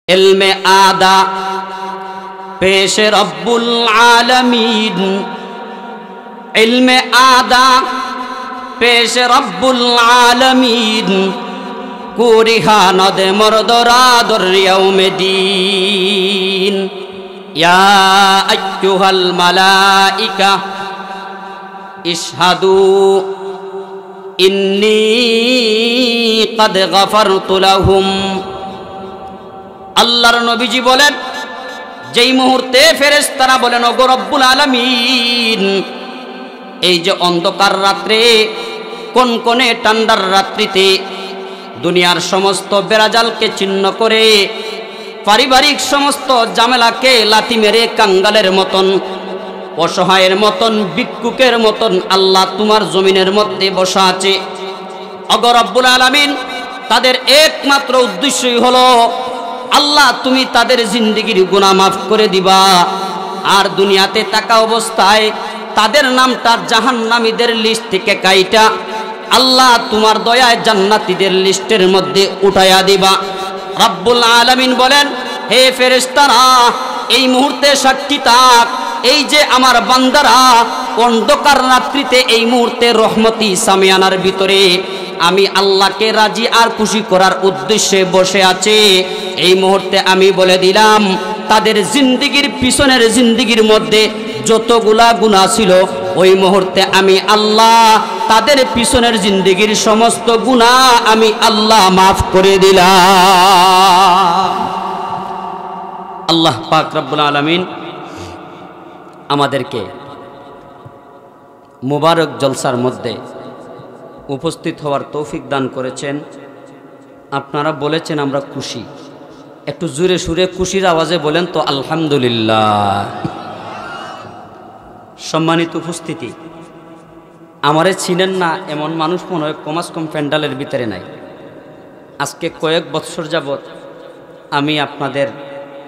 इल्मे आदा पेश रब्बुल आलमीन, इल्मे आदा पेश रब्बुल आलमीन, कुरिहा नद मर्दरा दर यौमे दीन। या अय्युहल मलाइका इशहदू इन्नी कद गफरतु लहुम। আল্লাহর নবীজি বলেন, যেই মুহূর্তে ফেরেশতারা বলেন ওগো রব্বুল আলামিন, এই যে অন্ধকার রাত্রে কোনকনে ঠান্ডার রাত্রিতে দুনিয়ার সমস্ত বেড়াজালকে ছিন্ন করে পারিবারিক সমস্ত ঝামেলাকে লাথি মেরে কাঙ্গালের মতন, অসহায়ের মতন, ভিক্ষুকের মতন আল্লাহ তোমার জমিনের মধ্যে বসা আছে। ওগো রব্বুল আলামিন, তাদের একমাত্র উদ্দেশ্যই হলো আল্লাহ তুমি তাদের জিন্দেগির গুনাহ মাফ করে দিবা, আর দুনিয়াতে থাকা অবস্থায় তাদের নামটা জাহান্নামীদের লিস্ট থেকে কাইটা আল্লাহ তোমার দয়ায় জান্নাতীদের লিস্টের মধ্যে উঠাইয়া দিবা। রব্বুল আলামিন বলেন, হে ফেরেশতারা, এই মুহূর্তে সাক্ষী থাক, এই যে আমার বান্দারা অন্ধকার রাত্রিতে এই মুহূর্তে রহমতি সামিয়ানার ভিতরে আমি আল্লাহকে রাজি আর খুশি করার উদ্দেশ্যে বসে আছে। এই মুহূর্তে আমি বলে দিলাম, তাদের জিন্দেগির পিছনের জিন্দেগির মধ্যে যতগুলা গুনাহ ছিল ওই মুহূর্তে আমি আল্লাহ তাদের পিছনের জিন্দেগির সমস্ত গুনাহ আমি আল্লাহ মাফ করে দিলাম। আল্লাহ পাক রব্বুল আলামিন আমাদেরকে মুবারক জলসার মধ্যে উপস্থিত হওয়ার তৌফিক দান করেছেন। আপনারা বলেছেন আমরা খুশি, একটু জোরে সুরে খুশির আওয়াজে বলেন তো আলহামদুলিল্লাহ। সম্মানিত উপস্থিতি, আমারে চিনেন না এমন মানুষ মনে হয় কমাস কম প্যান্ডালের ভিতরে নাই। আজকে কয়েক বৎসর যাবৎ আমি আপনাদের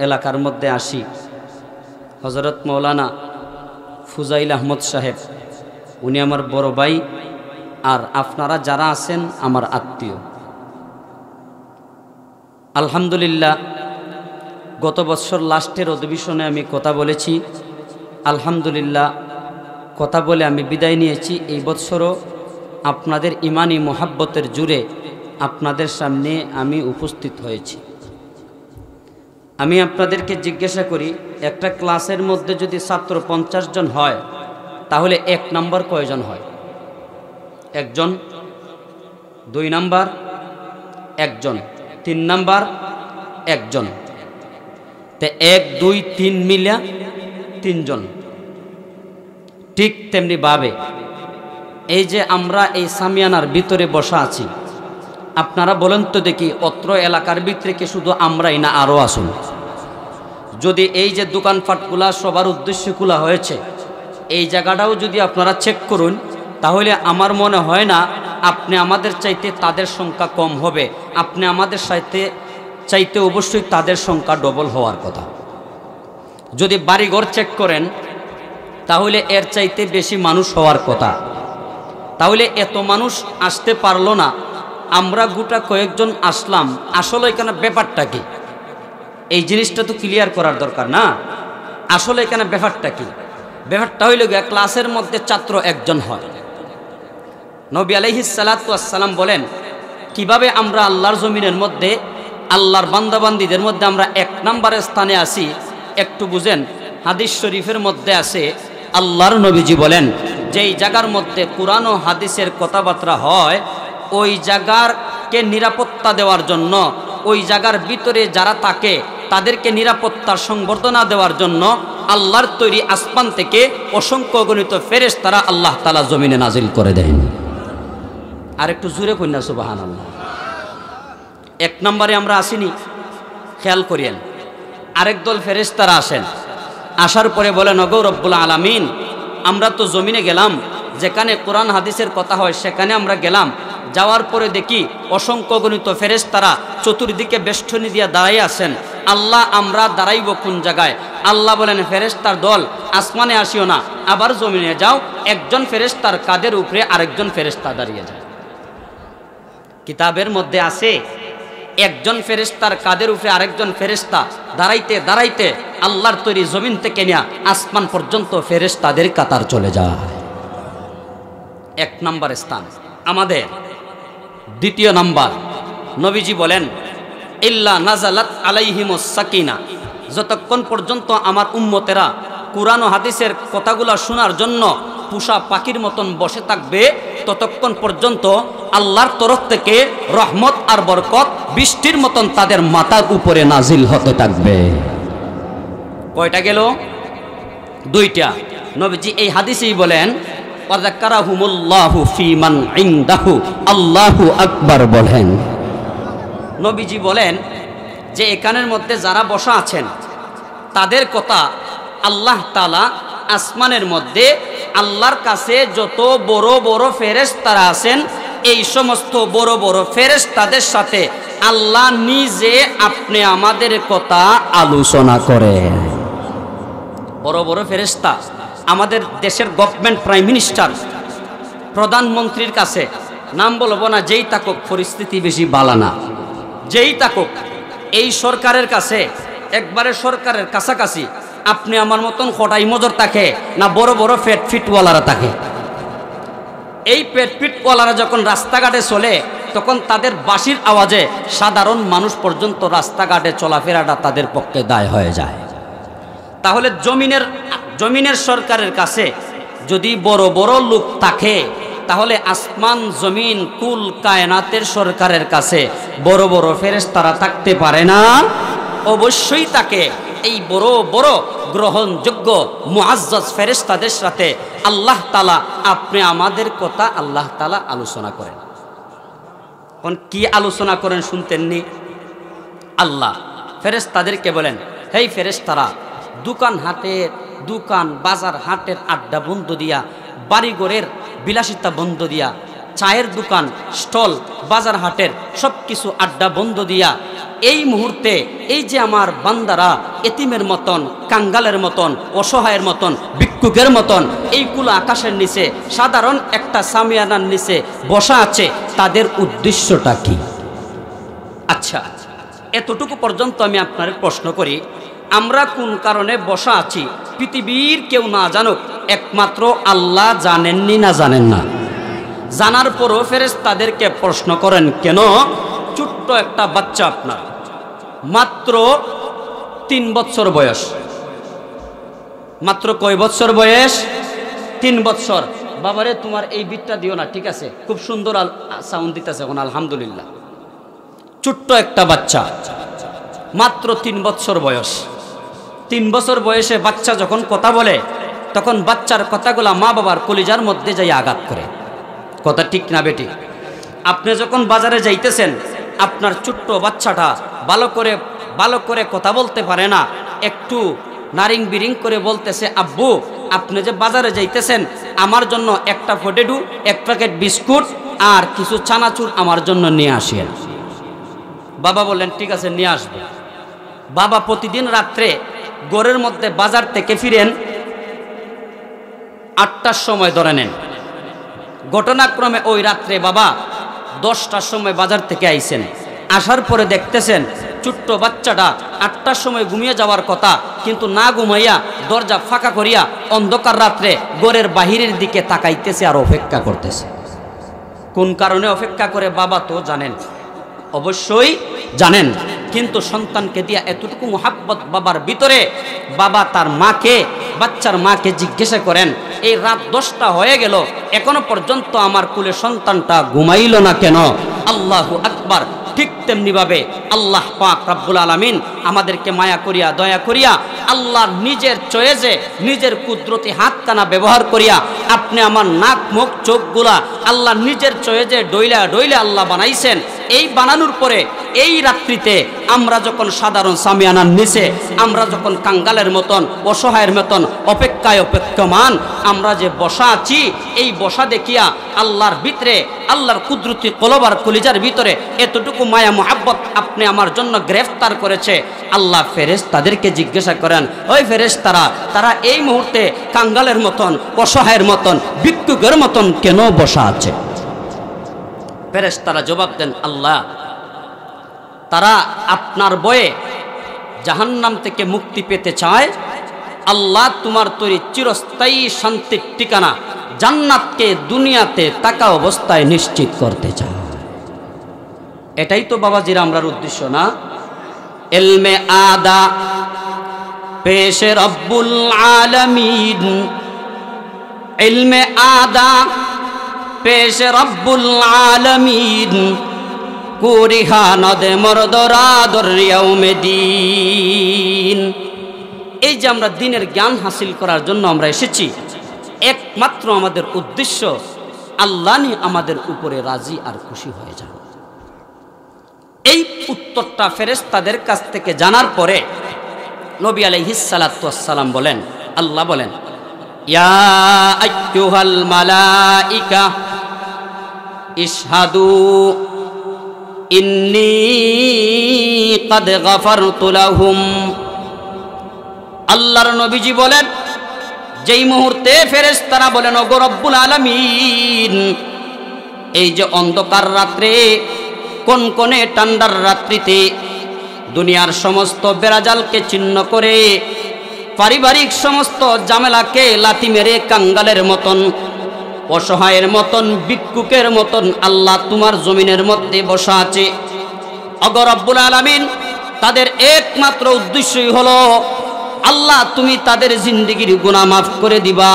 এলাকার মধ্যে আসি। হযরত মৌলানা ফুজাইল আহমদ সাহেব, উনি আমার বড় ভাই, আর আপনারা যারা আছেন আমার আত্মীয়। আলহামদুলিল্লাহ, গত বছর লাস্টের অধিবেশনে আমি কথা বলেছি। আলহামদুলিল্লাহ, কথা বলে আমি বিদায় নিয়েছি। এই বছরও আপনাদের ইমানি মোহাব্বতের জুড়ে আপনাদের সামনে আমি উপস্থিত হয়েছি। আমি আপনাদেরকে জিজ্ঞাসা করি, একটা ক্লাসের মধ্যে যদি ছাত্র 50 জন হয় তাহলে 1 নাম্বার কয়জন হয়? একজন, 2 নাম্বার একজন, 3 নাম্বার একজন, তে 1 2 3 মিলা 3 জন। ঠিক তেমনি ভাবে এই যে আমরা এই সামিয়ানার ভিতরে বসা আছি, আপনারা বলেন তো দেখি, অত্র এলাকার ভিতরে কি শুধু আমরাই না আরও আসুন? যদি এই যে দোকানপাটগুলা সবার উদ্দেশ্যে খোলা হয়েছে, এই জায়গাটাও যদি আপনারা চেক করুন, তাহলে আমার মনে হয় না আপনি আমাদের চাইতে তাদের সংখ্যা কম হবে। আপনি আমাদের চাইতে অবশ্যই তাদের সংখ্যা ডবল হওয়ার কথা। যদি বাড়িঘর চেক করেন তাহলে এর চাইতে বেশি মানুষ হওয়ার কথা। তাহলে এত মানুষ আসতে পারলো না, আমরা গোটা কয়েকজন আসলাম। আসলে এখানে ব্যাপারটা কি, এই জিনিসটা তো ক্লিয়ার করার দরকার না? আসলে এখানে ব্যাপারটা কি? ব্যাপারটা হইল গিয়া, ক্লাসের মধ্যে ছাত্র 1 জন হয়। নবী আলাইহিস সালাতু ওয়াস সালাম বলেন, কিভাবে আমরা আল্লাহর জমিনের মধ্যে আল্লাহর বান্দাবান্দীদের মধ্যে আমরা 1 নম্বরের স্থানে আসি একটু বুঝেন। হাদিস শরীফের মধ্যে আছে, আল্লাহর নবীজি বলেন, যেই জায়গার মধ্যে কুরআন ও হাদিসের কথাবার্তা হয় ওই জায়গাকে নিরাপত্তা দেওয়ার জন্য, ওই জায়গার ভিতরে যারা থাকে তাদেরকে নিরাপত্তার সংবর্ধনা দেওয়ার জন্য আল্লাহর তৈরি আসমান থেকে অসংখ্য গণিত ফেরেশতারা আল্লাহ তাআলা জমিনে নাজিল করে দেন। আর একটু জোরে কইনা সুবহানাল্লাহ। 1 নম্বরে আমরা আসিনি, খেয়াল করিয়েন। আরেক দল ফেরেশতারা আসেন, আসার পরে বলেন, ওগো রব্বুল আলামিন, আমরা তো জমিনে গেলাম, যেখানে কোরআন হাদিসের কথা হয় সেখানে আমরা গেলাম। যাওয়ার পরে দেখি অসংখ্য গণিত ফেরেশতারা চতুর্দিকে বেষ্টনী দিয়ে দাঁড়াই আছেন। আল্লাহ, আমরা দাঁড়াইব কোন জায়গায়? আল্লাহ বলেন, ফেরেশতার দল আসমানে আসিও না, আবার জমিনে যাও। একজন ফেরেশতার কাঁধের উপরে আরেকজন ফেরেশতা দাঁড়িয়ে যায়। কিতাবের মধ্যে আছে একজন ফেরেশতার কাঁধের উপরে আরেকজন ফেরেশতা দাঁড়াইতে দাঁড়াইতে আল্লাহর তৈরি জমিন থেকে নিয়ে আসমান পর্যন্ত ফেরেশতাদের কাতার চলে যায়। এক নম্বর স্থান আমাদের। দ্বিতীয় নাম্বার, নবীজি বলেন ইল্লা নাজালাত আলাইহিমুস সাকিনা, যতক্ষণ পর্যন্ত আমার উম্মতেরা কুরআন ও হাদিসের কথাগুলো শোনার জন্য পুষা পাখির মতন বসে থাকবে, ততক্ষণ পর্যন্ত আল্লাহর তরফ থেকে রহমত আর বরকত বৃষ্টির মতন তাদের মাথার উপরে নাজিল হতে থাকবে। কয়টা গেল? দুইটা। নবীজি এই হাদিসেই বলেন ওয়াযাকারাহুমুল্লাহু ফীমান ইনদাহু, আল্লাহু আকবার বলেন। নবীজি বলেন যে এখানের মধ্যে যারা বসা আছেন তাদের কথা আল্লাহ তাআলা আসমানের মধ্যে আল্লাহর কাছে যত বড় বড় ফেরেশতারা আছেন এই সমস্ত বড় বড় ফেরেশতাদের সাথে আল্লাহ নিজে আপনি আমাদের কথা আলোচনা করেন। বড় বড় ফেরেশতা আমাদের দেশের গভর্নমেন্ট প্রাইম মিনিস্টার প্রধানমন্ত্রীর কাছে, নাম বলবো না, যেই তাকুক পরিস্থিতি বেশি বালা না, যেই তাকুক এই সরকারের কাছে, একবারে সরকারের কাছাকাছি আপনি আমার মতন খটাই মজর থাকে না বড় বড় পেট ফিটওয়ালারা থাকে। এই পেট ফিটওয়ালারা যখন রাস্তাঘাটে চলে তখন তাদের বাঁশির আওয়াজে সাধারণ মানুষ পর্যন্ত রাস্তাঘাটে চলাফেরাটা তাদের পক্ষে দায় হয়ে যায়। তাহলে জমিনের সরকারের কাছে যদি বড় বড় লোক থাকে, তাহলে আসমান জমিন কুল কায়নাতের সরকারের কাছে বড় বড় ফেরেশতারা থাকতে পারে না? অবশ্যই তাকে এই বড় বড় গ্রহণযোগ্য মুআজ্জাজ ফেরেশতাদের সাথে আল্লাহ তাআলা আপনি আমাদের কথা আল্লাহ তাআলা আলোচনা করেন। কোন কি আলোচনা করেন শুনতেননি? আল্লাহ ফেরেশতাদেরকে বলেন, হেই ফেরেশতারা, দোকান বাজার হাটের আড্ডা বন্ধ দিয়া, বাড়িঘরের বিলাসিতা বন্ধ দিয়া, চায়ের দোকান স্টল বাজার হাটের সব কিছু আড্ডা বন্ধ দিয়া এই মুহূর্তে এই যে আমার বান্দারা এতিমের মতন, কাঙ্গালের মতন, অসহায়ের মতন, ভিক্ষুকের মতন এইগুলো আকাশের নিচে সাধারণ একটা সামিয়ানার নিচে বসা আছে, তাদের উদ্দেশ্যটা কি? আচ্ছা, এতটুকু পর্যন্ত আমি আপনার প্রশ্ন করি, আমরা কোন কারণে বসা আছি পৃথিবীর কেউ না জানুক, একমাত্র আল্লাহ জানেননি না জানেন না? জানার পরও ফেরেশতাদেরকে প্রশ্ন করেন কেন? ছোট্ট একটা বাচ্চা, আপনার মাত্র 3 বছর বয়স। মাত্র কয় বছর বয়স? 3 বছর। বাবারে তোমার এই বিটটা দিও না, ঠিক আছে? খুব সুন্দর সাউন্ড দিতেছে এখন, আলহামদুলিল্লাহ। ছোট্ট একটা বাচ্চা, মাত্র 3 বছর বয়স। 3 বছর বয়সে বাচ্চা যখন কথা বলে তখন বাচ্চার কথাগুলা মা বাবার কলিজার মধ্যে যাই আঘাত করে। কথা ঠিক না বেটি? আপনি যখন বাজারে যাইতেছেন, আপনার ছোট্ট বাচ্চাটা ভালো করে কথা বলতে পারে না, একটু নারিং বিরিং করে বলতেছে, আব্বু আপনি যে বাজারে যাইতেছেন আমার জন্য একটা পটেটো, 1 প্যাকেট বিস্কুট আর কিছু চানাচুর আমার জন্য নিয়ে আসেন। বাবা বললেন ঠিক আছে নিয়ে আসবো। বাবা প্রতিদিন রাত্রে ঘরের মধ্যে বাজার থেকে ফিরেন 8টার সময় ধরে নেন। ঘটনাক্রমে ওই রাত্রে বাবা 10টার সময় বাজার থেকে আইছেন। আসার পরে দেখতেছেন ছোট্ট বাচ্চাটা 8টার সময় ঘুমিয়ে যাওয়ার কথা, কিন্তু না ঘুমাইয়া দরজা ফাঁকা করিয়া অন্ধকার রাত্রে ঘরের বাহিরের দিকে তাকাইতেছে আর অপেক্ষা করতেছে। কোন কারণে অপেক্ষা করে বাবা তো জানেন, অবশ্যই জানেন, কিন্তু সন্তানকে দিয়া এতটুকু মুহাব্বত বাবার ভিতরে, বাবা তার মাকে, বাচ্চার মাকে জিজ্ঞাসা করেন, এই রাত 10টা হয়ে গেল এখনো পর্যন্ত আমার কুলে সন্তানটা ঘুমাইল না কেন? আল্লাহু আকবার। ঠিক তেমনিভাবে আল্লাহ পাক রব্বুল আলামিন আমাদেরকে মায়া করিয়া দয়া করিয়া আল্লাহ নিজের চয়েজে নিজের কুদরতি হাতখানা ব্যবহার করিয়া আপনি আমার নাক মুখ চোখগুলা আল্লাহ নিজের চয়েজে ডইলা ডইলা আল্লাহ বানাইছেন। এই বানানোর পরে এই রাত্রিতে আমরা যখন সাধারণ সামিয়ানার নিচে, আমরা যখন কাঙ্গালের মতন, অসহায়ের মতন অপেক্ষায় অপেক্ষমান আমরা যে বসা আছি, এই বসা দেখিয়া আল্লাহর ভিতরে, আল্লাহর কুদরতি কলবার কলিজার ভিতরে এতটুকু মায়া মুহাব্বত আপনি আমার জন্য গ্রেফতার করেছে। আল্লাহ ফেরেশতাদেরকে জিজ্ঞাসা করেন, ওই ফেরেশতারা, তারা এই মুহূর্তে কাঙ্গালের মতন, অসহায়ের মতন, ভিক্ষুকের মতন কেন বসা আছে? ফেরেশতারা জবাব দেন, আল্লাহ তারা আপনার বয়ে জাহান্নাম থেকে মুক্তি পেতে চায়। আল্লাহ তোমার তৈরি চিরস্থায়ী শান্তির ঠিকানা জান্নাতকে দুনিয়াতে থাকা অবস্থায় নিশ্চিত করতে চায়। এটাই তো বাবাজিরা আমরার উদ্দেশ্য না? ইলমে আদা পেশে রব্বুল আলামিন, ইলমে আদা পেশে রব্বুল আলামিন, কুরিহা নদে মরদরা দরিয়াউমে দিন। এই যে আমরা দিনের জ্ঞান হাসিল করার জন্য আমরা এসেছি, একমাত্র আমাদের উদ্দেশ্য আল্লাহ নি আমাদের উপরে রাজি আর খুশি হয়ে যান। এই উত্তরটা ফেরেশতাদের কাছ থেকে জানার পরে নবী আলাইহিস সালাতু ওয়াস সালাম বলেন, আল্লাহ বলেন, ইয়া আইয়ুহাল মালাইকা ইশহাদু ইন্নী ক্বাদ গাফারতু লাহুম। আল্লাহর নবীজি বলেন, যেই মুহূর্তে ফেরেশতারা বলেন, ওগো রব্বুল আলামিন, এই যে অন্ধকার রাত্রে, কনকনে ঠান্ডার রাত্রিতে দুনিয়ার সমস্ত বেড়াজালকে ছিন্ন করে, পারিবারিক সমস্ত ঝামেলাকে লাথি মেরে কাঙ্গালের মতন, অসহায়ের মতন, ভিক্ষুকের মতন আল্লাহ তোমার জমিনের মধ্যে বসা আছে। ওগো রব্বুল আলামিন, তাদের একমাত্র উদ্দেশ্যই হলো আল্লাহ তুমি তাদের জিন্দেগির গুনাহ মাফ করে দিবা,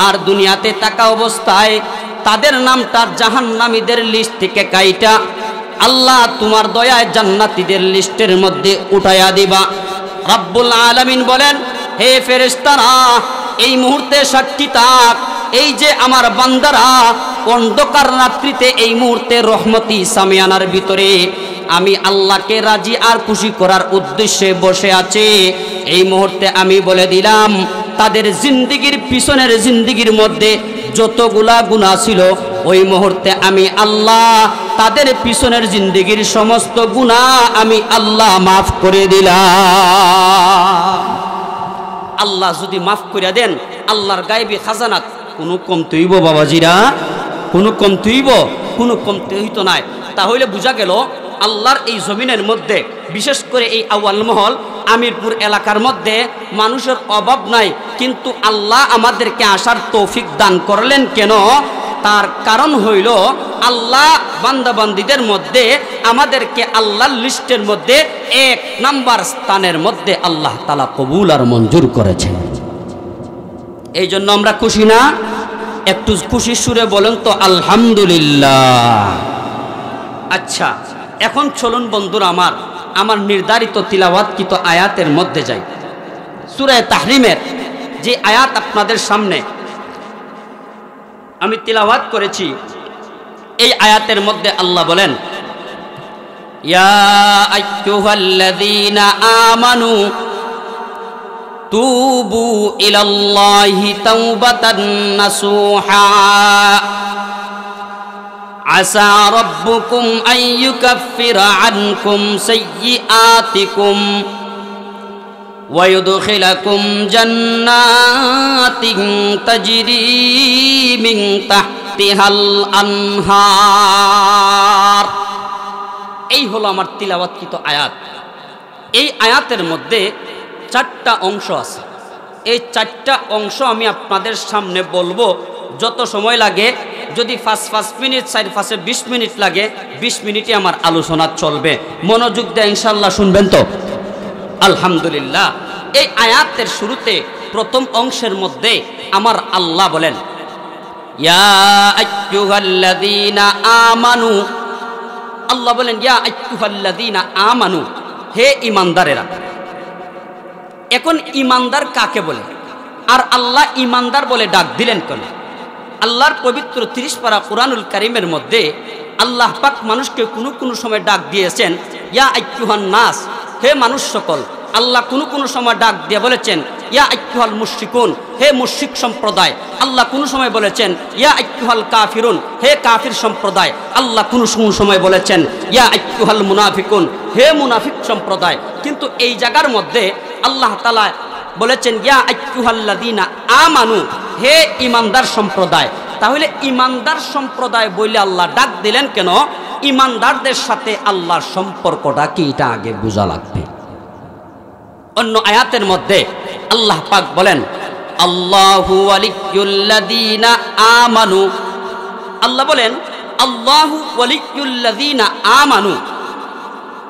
আর দুনিয়াতে থাকা অবস্থায় তাদের নামটা জাহান্নামীদের লিস্ট থেকে কাইটা আল্লাহ তোমার দয়ায় জান্নাতীদের লিস্টের মধ্যে উঠাইয়া দিবা। রব্বুল আলামিন বলেন, হে ফেরেশতারা, এই মুহূর্তে সাক্ষী থাক, এই যে আমার বান্দারা অন্ধকার রাত্রিতে এই মুহূর্তে রহমতি সামিয়ানার ভিতরে আমি আল্লাহকে রাজি আর খুশি করার উদ্দেশ্যে বসে আছে। এই মুহূর্তে আমি বলে দিলাম, তাদের জিন্দেগির পিছনের জিন্দেগির মধ্যে যতগুলা গুনাহ ছিল, ওই মুহূর্তে আমি আল্লাহ তাদের পিছনের জিন্দেগির সমস্ত গুনাহ আমি আল্লাহ মাফ করে দিলাম। আল্লাহ যদি মাফ করে দেন, আল্লাহর গায়বী খাজানাত কোনো কমতি হইব বাবাজিরা? কোনো কমতি হইব? কোনো কমতি হইতো নাই। তাহলে বোঝা গেল আল্লাহর এই জমিনের মধ্যে, বিশেষ করে এই আউয়াল মহল আমিরপুর এলাকার মধ্যে মানুষের অভাব নাই, কিন্তু আল্লাহ আমাদেরকে আসার তৌফিক দান করলেন কেন? তার কারণ হইল আল্লাহ বান্দাবান্দীদের মধ্যে আমাদেরকে আল্লাহর লিস্টের মধ্যে 1 নাম্বার স্থানের মধ্যে আল্লাহ তাআলা কবুল আর মঞ্জুর করেছেন। এই জন্য আমরা খুশি না? একটু খুশি সুরে বলেন তো আলহামদুলিল্লাহ। আচ্ছা, এখন চলুন বন্ধুরা আমার নির্ধারিত তিলাওয়াতকৃত আয়াতের মধ্যে যাই। সূরা তাহরিমের যে আয়াত আপনাদের সামনে আমি তিলাওয়াত করেছি, এই আয়াতের মধ্যে আল্লাহ বলেন, ইয়া আইয়ুহাল্লাযীনা আমানু তুবু ইলাল্লাহি তাওবাতান নাসুহা আসা রাব্বুকুম আন ইউকাফিরা আনকুম সাইয়্যাতিকুম ওয়া ইউদখিলাকুম জান্নাতিন তাজরি মিন তাহতিহাল আনহার। এই হলো আমার তিলাওয়াতকৃত আয়াত। এই আয়াতের মধ্যে 4টা অংশ আছে। এই 4টা অংশ আমি আপনাদের সামনে বলবো, যত সময় লাগে, যদি 5 মিনিট 4 20 মিনিট লাগে, 20 মিনিটে আমার আলোচনা চলবে। মনোযোগ দিয়ে ইনশাআল্লাহ শুনবেন তো? আলহামদুলিল্লাহ। এই আয়াতের শুরুতে প্রথম অংশের মধ্যে আমার আল্লাহ বলেন, ইয়া আইয়ুহাল্লাযীনা আমানু। আল্লাহ বলেন, ইয়া আইয়ুহাল্লাযীনা আমানু, হে ঈমানদারেরা। এখন ঈমানদার কাকে বলে, আর আল্লাহ ঈমানদার বলে ডাক দিলেন কেন? আল্লাহর পবিত্র 30 পারা কুরআনুল কারীমের মধ্যে আল্লাহ পাক মানুষকে কোনো সময় ডাক দিয়েছেন ইয়া আইয়ুহান নাস, হে মানুষ সকল। আল্লাহ কোনো সময় ডাক দিয়ে বলেছেন ইয়া আইয়ুহাল মুশরিকুন, হে মুশরিক সম্প্রদায়। আল্লাহ কোনো সময় বলেছেন ইয়া আইয়ুহাল কাফিরুন, হে কাফির সম্প্রদায়। আল্লাহ কোনো সময় বলেছেন ইয়া আইয়ুহাল মুনাফিকুন, হে মুনাফিক সম্প্রদায়। কিন্তু এই জায়গার মধ্যে আল্লাহ তাআলা বলেছেন ইয়া আইয়ুহাল্লাযীনা আমানু, হে ঈমানদার সম্প্রদায়। তাহলে ঈমানদার সম্প্রদায় বলে আল্লাহ ডাক দিলেন কেন? ইমানদারদের সাথে আল্লাহর সম্পর্কটা কি এটা আগে বোঝা লাগবে। অন্য আয়াতের মধ্যে আল্লাহ পাক বলেন আল্লাহু ওয়ালিয়ুল্লাযীনা আমানু, আল্লাহ বলেন আল্লাহু ওয়ালিয়ুল্লাযীনা আমানু,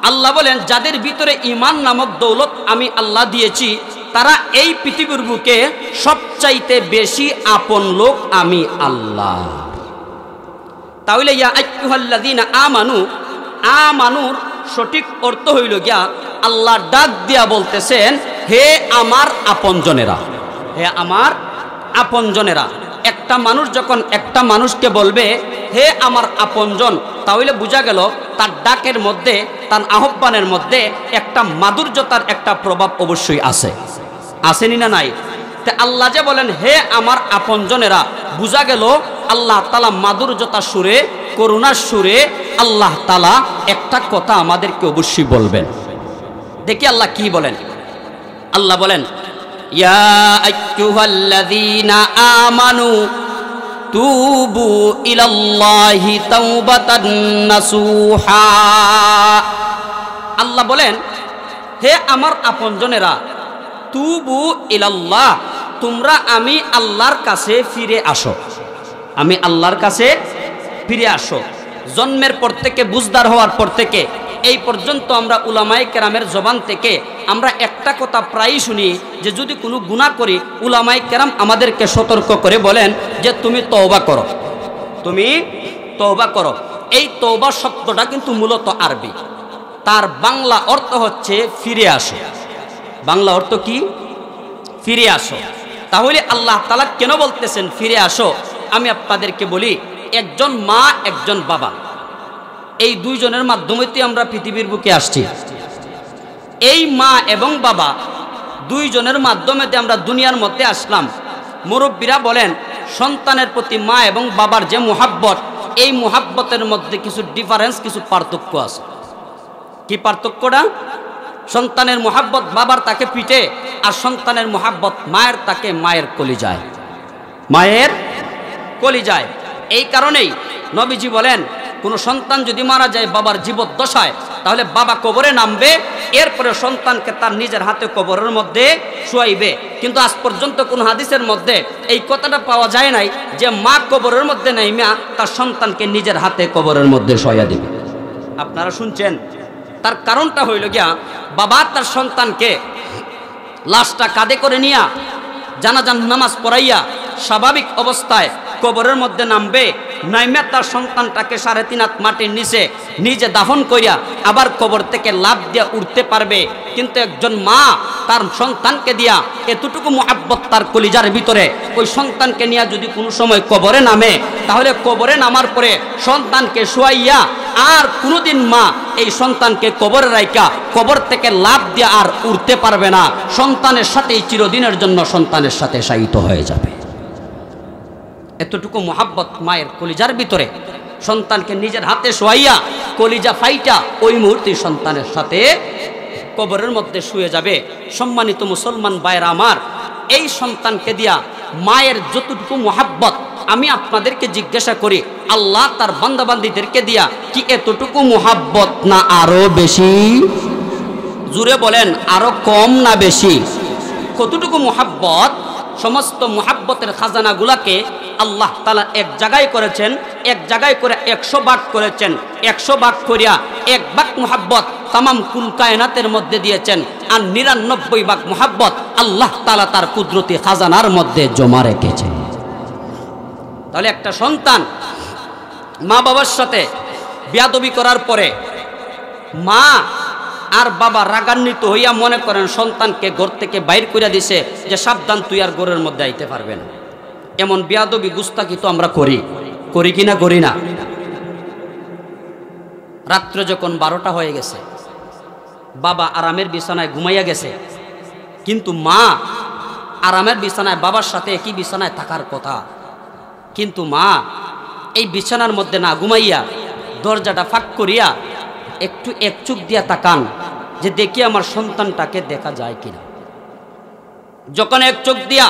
আল্লাহ বলেন যাদের ভিতরে ঈমান নামক দৌলত আমি আল্লাহ দিয়েছি তারা এই পৃথিবীর বুকে সবচাইতে বেশি আপন লোক আমি আল্লাহ। তাহলে ইয়া আইয়ুহাল্লাযীনা আমানু, আমানুর সঠিক অর্থ হইল গিয়া আল্লাহ ডাক দিয়া বলতেছেন হে আমার আপনজনেরা, হে আমার আপনজনেরা। একটা মানুষ যখন একটা মানুষকে বলবে হে আমার আপনজন, তাহলে বোঝা গেল তার ডাকের মধ্যে, তার আহ্বানের মধ্যে একটা মাধুর্যতার একটা প্রভাব অবশ্যই আছে, আসেনি না নাই? তে আল্লাহ যে বলেন হে আমার আপনজনেরা, বোঝা গেল আল্লাহ তাআলা মাধুর্যতার সুরে, করুণার সুরে আল্লাহ তাআলা একটা কথা আমাদেরকে অবশ্যই বলবেন। দেখি আল্লাহ কি বলেন। আল্লাহ বলেন ইয়া আইয়ুহাল্লাযীনা আমানু তুবু ইলাল্লাহি তাওবাতান নাসুহা। আল্লাহ বলেন হে আমার আপনজনেরা, তুবু ইলাল্লাহ, তোমরা আমি আল্লাহর কাছে ফিরে আসো, আমি আল্লাহর কাছে ফিরে আসো। জন্মের পর থেকে, বুঝদার হওয়ার পর থেকে এই পর্যন্ত আমরা উলামায়ে কেরামের জবান থেকে আমরা একটা কথা প্রায়ই শুনি যে যদি কোনো গুনাহ করি উলামায়ে কেরাম আমাদেরকে সতর্ক করে বলেন যে তুমি তওবা করো, তুমি তওবা করো। এই তওবা শব্দটা কিন্তু মূলত আরবি, তার বাংলা অর্থ হচ্ছে ফিরে আসো। বাংলা অর্থ কি? ফিরে আসো। তাহলে আল্লাহ তাআলা কেন বলতেছেন ফিরে আসো? আমি আপনাদেরকে বলি, একজন মা একজন বাবা, এই দুইজনের মাধ্যমেই আমরা পৃথিবীর বুকে আসছি। এই মা এবং বাবা দুইজনের মাধ্যমে আমরা দুনিয়ার মধ্যে আসলাম। মুরব্বীরা বলেন সন্তানের প্রতি মা এবং বাবার যে মুহাব্বত, এই মুহাব্বতের মধ্যে কিছু ডিফারেন্স, কিছু পার্থক্য আছে। কি পার্থক্যটা? সন্তানের মুহাব্বত বাবার তাকে পিঠে, আর সন্তানের মুহাব্বত মায়ের তাকে মায়ের কলিজায়, মায়ের কলিজায়। এই কারণেই নবীজি বলেন কোন সন্তান যদি মারা যায় বাবার জীবদ্দশায়, তাহলে বাবা কবরে নামবে, এরপরে সন্তানকে তার নিজের হাতে কবরের মধ্যে শুয়াইবে। কিন্তু আজ পর্যন্ত কোন হাদিসের মধ্যে এই কথাটা পাওয়া যায় নাই যে মা কবরের মধ্যে নাইমা তার সন্তানকে নিজের হাতে কবরের মধ্যে শোয়া দিবে। আপনারা শুনছেন? তার কারণটা হইল গিয়া বাবা তার সন্তানকে লাশটা কাঁধে করে নিয়া জানাজান নামাজ পড়াইয়া স্বাভাবিক অবস্থায় কবরের মধ্যে নামবে, নাইমা তার সন্তানটাকে 3.5 হাত মাটির নিচে নিজে দাফন করিয়া আবার কবর থেকে লাফ দিয়া উঠতে পারবে। কিন্তু একজন মা তার সন্তানকে দিয়া এতটুকু মুহাব্বত তার কলিজার ভিতরে, ওই সন্তানকে নিয়ে যদি কোনো সময় কবরে নামে, তাহলে কবরে নামার পরে সন্তানকে শুয়াইয়া আর কোনোদিন মা এই সন্তানকে কবরে রাইকা কবর থেকে লাফ দিয়া আর উঠতে পারবে না। সন্তানের সাথেই চিরদিনের জন্য সন্তানের সাথে শায়িত হয়ে যাবে। এতটুকু মুহাব্বত মায়ের কলিজার ভিতরে, সন্তানকে নিজের হাতে শোয়াইয়া কলিজা ফাইটা ওই মুহূর্তে সন্তানের সাথে কবরের মধ্যে শুয়ে যাবে। সম্মানিত মুসলমান ভাইরা আমার, এই সন্তানকে দিয়া মায়ের যতটুকু মুহাব্বত, আমি আপনাদেরকে জিজ্ঞাসা করি আল্লাহ তার বান্দাবান্দীদেরকে দিয়া কি এতটুকু মুহাব্বত না আরো বেশি? জুড়ে বলেন, আরো কম না বেশি? কতটুকু মুহাব্বত? সমস্ত মুহাব্বতের খাজানাগুলাকে আল্লাহ তাআলা এক জায়গায় করেছেন, এক জায়গায় করে 100 ভাগ করেছেন। 100 ভাগ করিয়া 1 ভাগ মুহাব্বত তামাম কুল কায়নাতের মধ্যে দিয়েছেন, আর 99 ভাগ মুহাব্বত আল্লাহ তাআলা তার কুদরতি খাজানার মধ্যে জমা রেখেছেন। তাহলে একটা সন্তান মা বাবার সাথে বেয়াদবি করার পরে মা আর বাবা রাগান্বিত হইয়া মনে করেন সন্তানকে ঘর থেকে বাইর করে দিছে যে সাবধান, তুই আর ঘরের মধ্যে আইতে পারবে না। এমন বেয়াদবি গুস্তাখি তো আমরা করি, করি কিনা করি না? রাত্রে যখন 12টা হয়ে গেছে, বাবা আরামের বিছানায় ঘুমাইয়া গেছে, কিন্তু মা আরামের বিছানায় বাবার সাথে একই বিছানায় থাকার কথা, কিন্তু মা এই বিছানার মধ্যে না ঘুমাইয়া দরজাটা ফাঁক করিয়া একটু এক চোখ দিয়া তাকান যে দেখি আমার সন্তানটাকে দেখা যায় কিনা। যখন এক চোখ দিয়া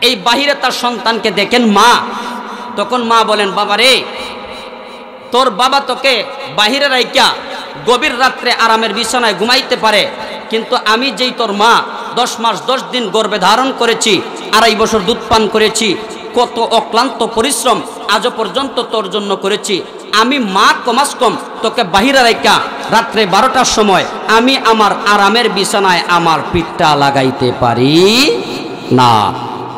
এই বাহিরে তার সন্তানকে দেখেন মা, তখন মা বলেন বাবা রে, তোর বাবা তোকে বাহিরে রাইকা গভীর রাত্রে আরামের বিছানায় ঘুমাইতে পারে, কিন্তু আমি যেই তোর মা 10 মাস 10 দিন গর্ভে ধারণ করেছি, 2.5 বছর দুধ পান করেছি, কত অক্লান্ত পরিশ্রম আজও পর্যন্ত তোর জন্য করেছি, আমি মা কমাস কম তোকে বাহিরে রাইকা রাত্রে 12টার সময় আমি আমার আরামের বিছানায় আমার পিঠটা লাগাইতে পারি না।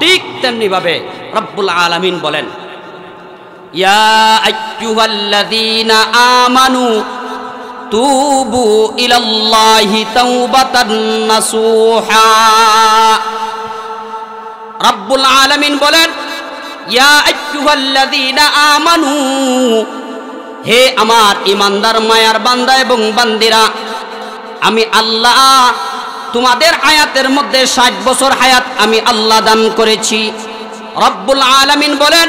ঠিক তেমনি ভাবে রব্বুল আলামিন বলেন, ইয়া আইয়ুহাল্লাযীনা আমানু তুবু ইলাল্লাহি তাওবাতান নাসুহা। রব্বুল আলামিন বলেন, ইয়া আইয়ুহাল্লাযীনা আমানু, হে আমার ইমানদার মায়ার বান্দা এবং বান্দিরা, আমি আল্লাহ তোমাদের হায়াতের মধ্যে 60 বছর হায়াত আমি আল্লাহ দান করেছি। রব্বুল আলামিন বলেন,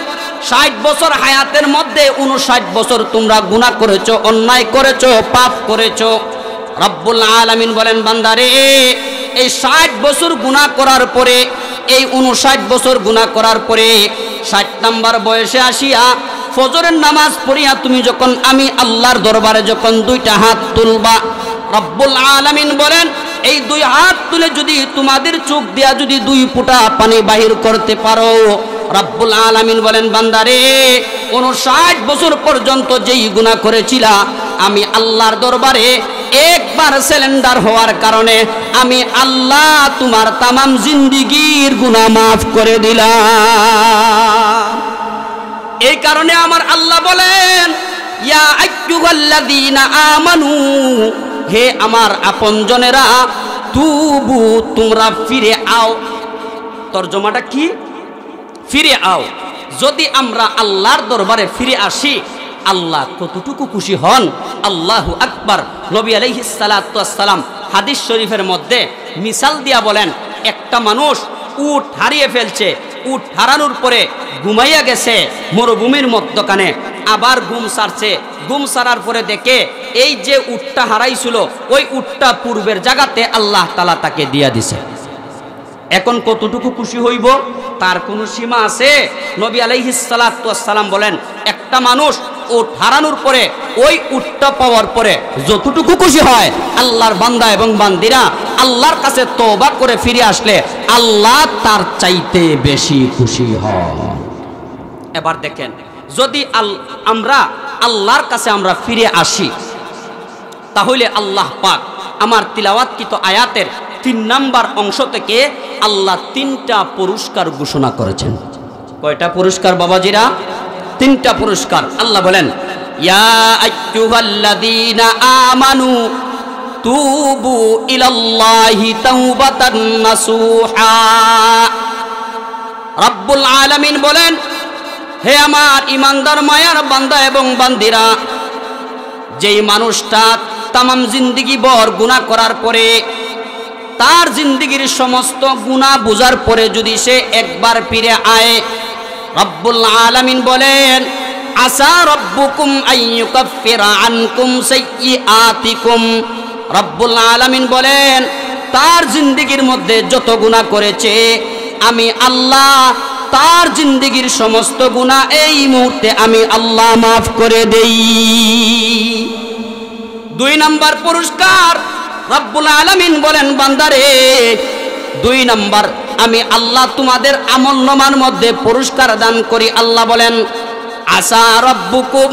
60 বছর হায়াতের মধ্যে 59 বছর তোমরা গুনাহ করেছো, অন্যায় করেছো, পাপ করেছো। রব্বুল আলামিন বলেন, বান্দারে এই 60 বছর গুনাহ করার পরে, এই 59 বছর গুনাহ করার পরে 60 নাম্বার বয়সে আসিয়া ফজরের নামাজ পড়িয়া তুমি যখন আমি আল্লাহর দরবারে যখন 2টা হাত তুলবা, রব্বুল আলামিন বলেন, এই 2 হাত তুলে যদি তোমাদের চোখ দিয়া যদি 2 ফোঁটা পানি বাহির করতে পারো, রব্বুল আলামিন বলেন, বান্দারে 59 বছর পর্যন্ত যেই গুনাহ করেছিলা আমি আল্লাহর দরবারে একবার সিলিন্ডার হওয়ার কারণে আমি আল্লাহ তোমার তামাম জিন্দেগীর গুনাহ মাফ করে দিলাম। এই কারণে আমার আল্লাহ বলেন, ইয়া আইয়ুহাল্লাযীনা আমানু, হে আমার আপনজনেরা, তুবু তোমরা ফিরে আও। তরজমাটা কি? ফিরে আও। যদি আমরা আল্লাহর দরবারে ফিরে আসি, আল্লাহ কতটুকু খুশি হন, আল্লাহু আকবার। নবী আলাইহিস সালাতু ওয়াস সালাম হাদিস শরীফের মধ্যে মিসাল দিয়া বলেন, একটা মানুষ উট হারিয়ে ফেলছে, উট হারানোর পরে ঘুমাইয়া গেছে মরুভূমির মধ্যখানে, আবার ঘুম সারছে, ঘুম সারার পরে দেখে এই যে উটটা হারাইছিল ওই উটটা পূর্বের জায়গাতে আল্লাহ তাআলা তাকে দিয়া দিছে। এখন কতটুকু খুশি হইব তার কোনো সীমা আছে? নবী আলাইহিস সালাতু ওয়াস সালাম বলেন, একটা মানুষ উট হারানোর পরে ওই উটটা পাওয়ার পরে যতটুকু খুশি হয়, আল্লাহর বান্দা এবং বান্দিরা আল্লাহর কাছে তওবা করে ফিরে আসলে আল্লাহ তার চাইতে বেশি খুশি হন। এবার দেখেন, যদি আমরা আল্লাহর কাছে আমরা ফিরে আসি, তাহলে আল্লাহ পাক আমার তিলাওয়াতকৃত আয়াতের 3 নাম্বার অংশ থেকে আল্লাহ 3টা পুরস্কার ঘোষণা করেছেন। কয়টা পুরস্কার বাবাজিরা? 3টা পুরস্কার। আল্লাহ বলেন, ইয়া আইয়ুহাল্লাযীনা আমানু তুবু ইলাল্লাহি তাওবাতান নাসুহা। রব্বুল আলামিন বলেন, হে আমার ইমানদার মায়ার বান্দা এবং বান্দিরা, যেই মানুষটা তামাম জিন্দেগি ভর গুনাহ করার পরে, তার জিন্দেগির সমস্ত গুনাহ বুঝার পরে যদি সে একবার ফিরে আয়, রব্বুল আলামিন বলেন, আসা রব্বুকুম আইয়ুকাফিরা আনকুম সাইয়্যাতিকুম। রব্বুল আলামিন বলেন, তার জিন্দেগির মধ্যে যত গুনাহ করেছে আমি আল্লাহ তার জিন্দেগির সমস্ত গুনাহ এই মুহূর্তে আমি আল্লাহ মাফ করে দেই। 2 নাম্বার পুরস্কার রব্বুল আলামিন বলেন, বান্দারে 2 নাম্বার আমি আল্লাহ তোমাদের আমলনামার মধ্যে পুরস্কার দান করি। আল্লাহ বলেন, আসা রব্বুকুম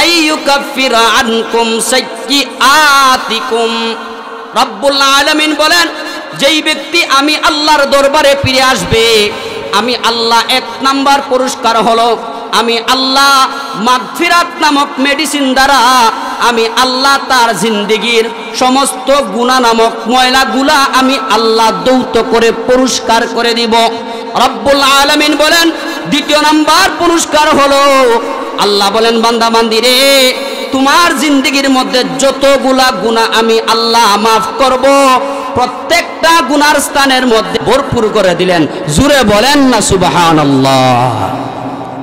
আইয়ুকাফিরা আনকুম সাইয়্যাতিকুম। রব্বুল আলামিন বলেন, যেই ব্যক্তি আমি আল্লাহর দরবারে ফিরে আসবে, আমি আল্লাহ 1 নাম্বার পুরস্কার হলো আমি আল্লাহ মাগফিরাত নামক মেডিসিন দ্বারা আমি আল্লাহ তার জিন্দেগির সমস্ত গুনাহ নামক ময়লাগুলা আমি আল্লাহ দৌত করে পরিষ্কার করে দিব। রব্বুল আলামিন বলেন, 2 নাম্বার পুরস্কার হলো আল্লাহ বলেন, বান্দা বান্দিরে তোমার জিন্দেগির মধ্যে যতগুলা গুনাহ আমি আল্লাহ মাফ করব, প্রত্যেকটা গুনার স্থানের মধ্যে ভরপুর করে দিলেন। জুরে বলেন না সুবহানাল্লাহ।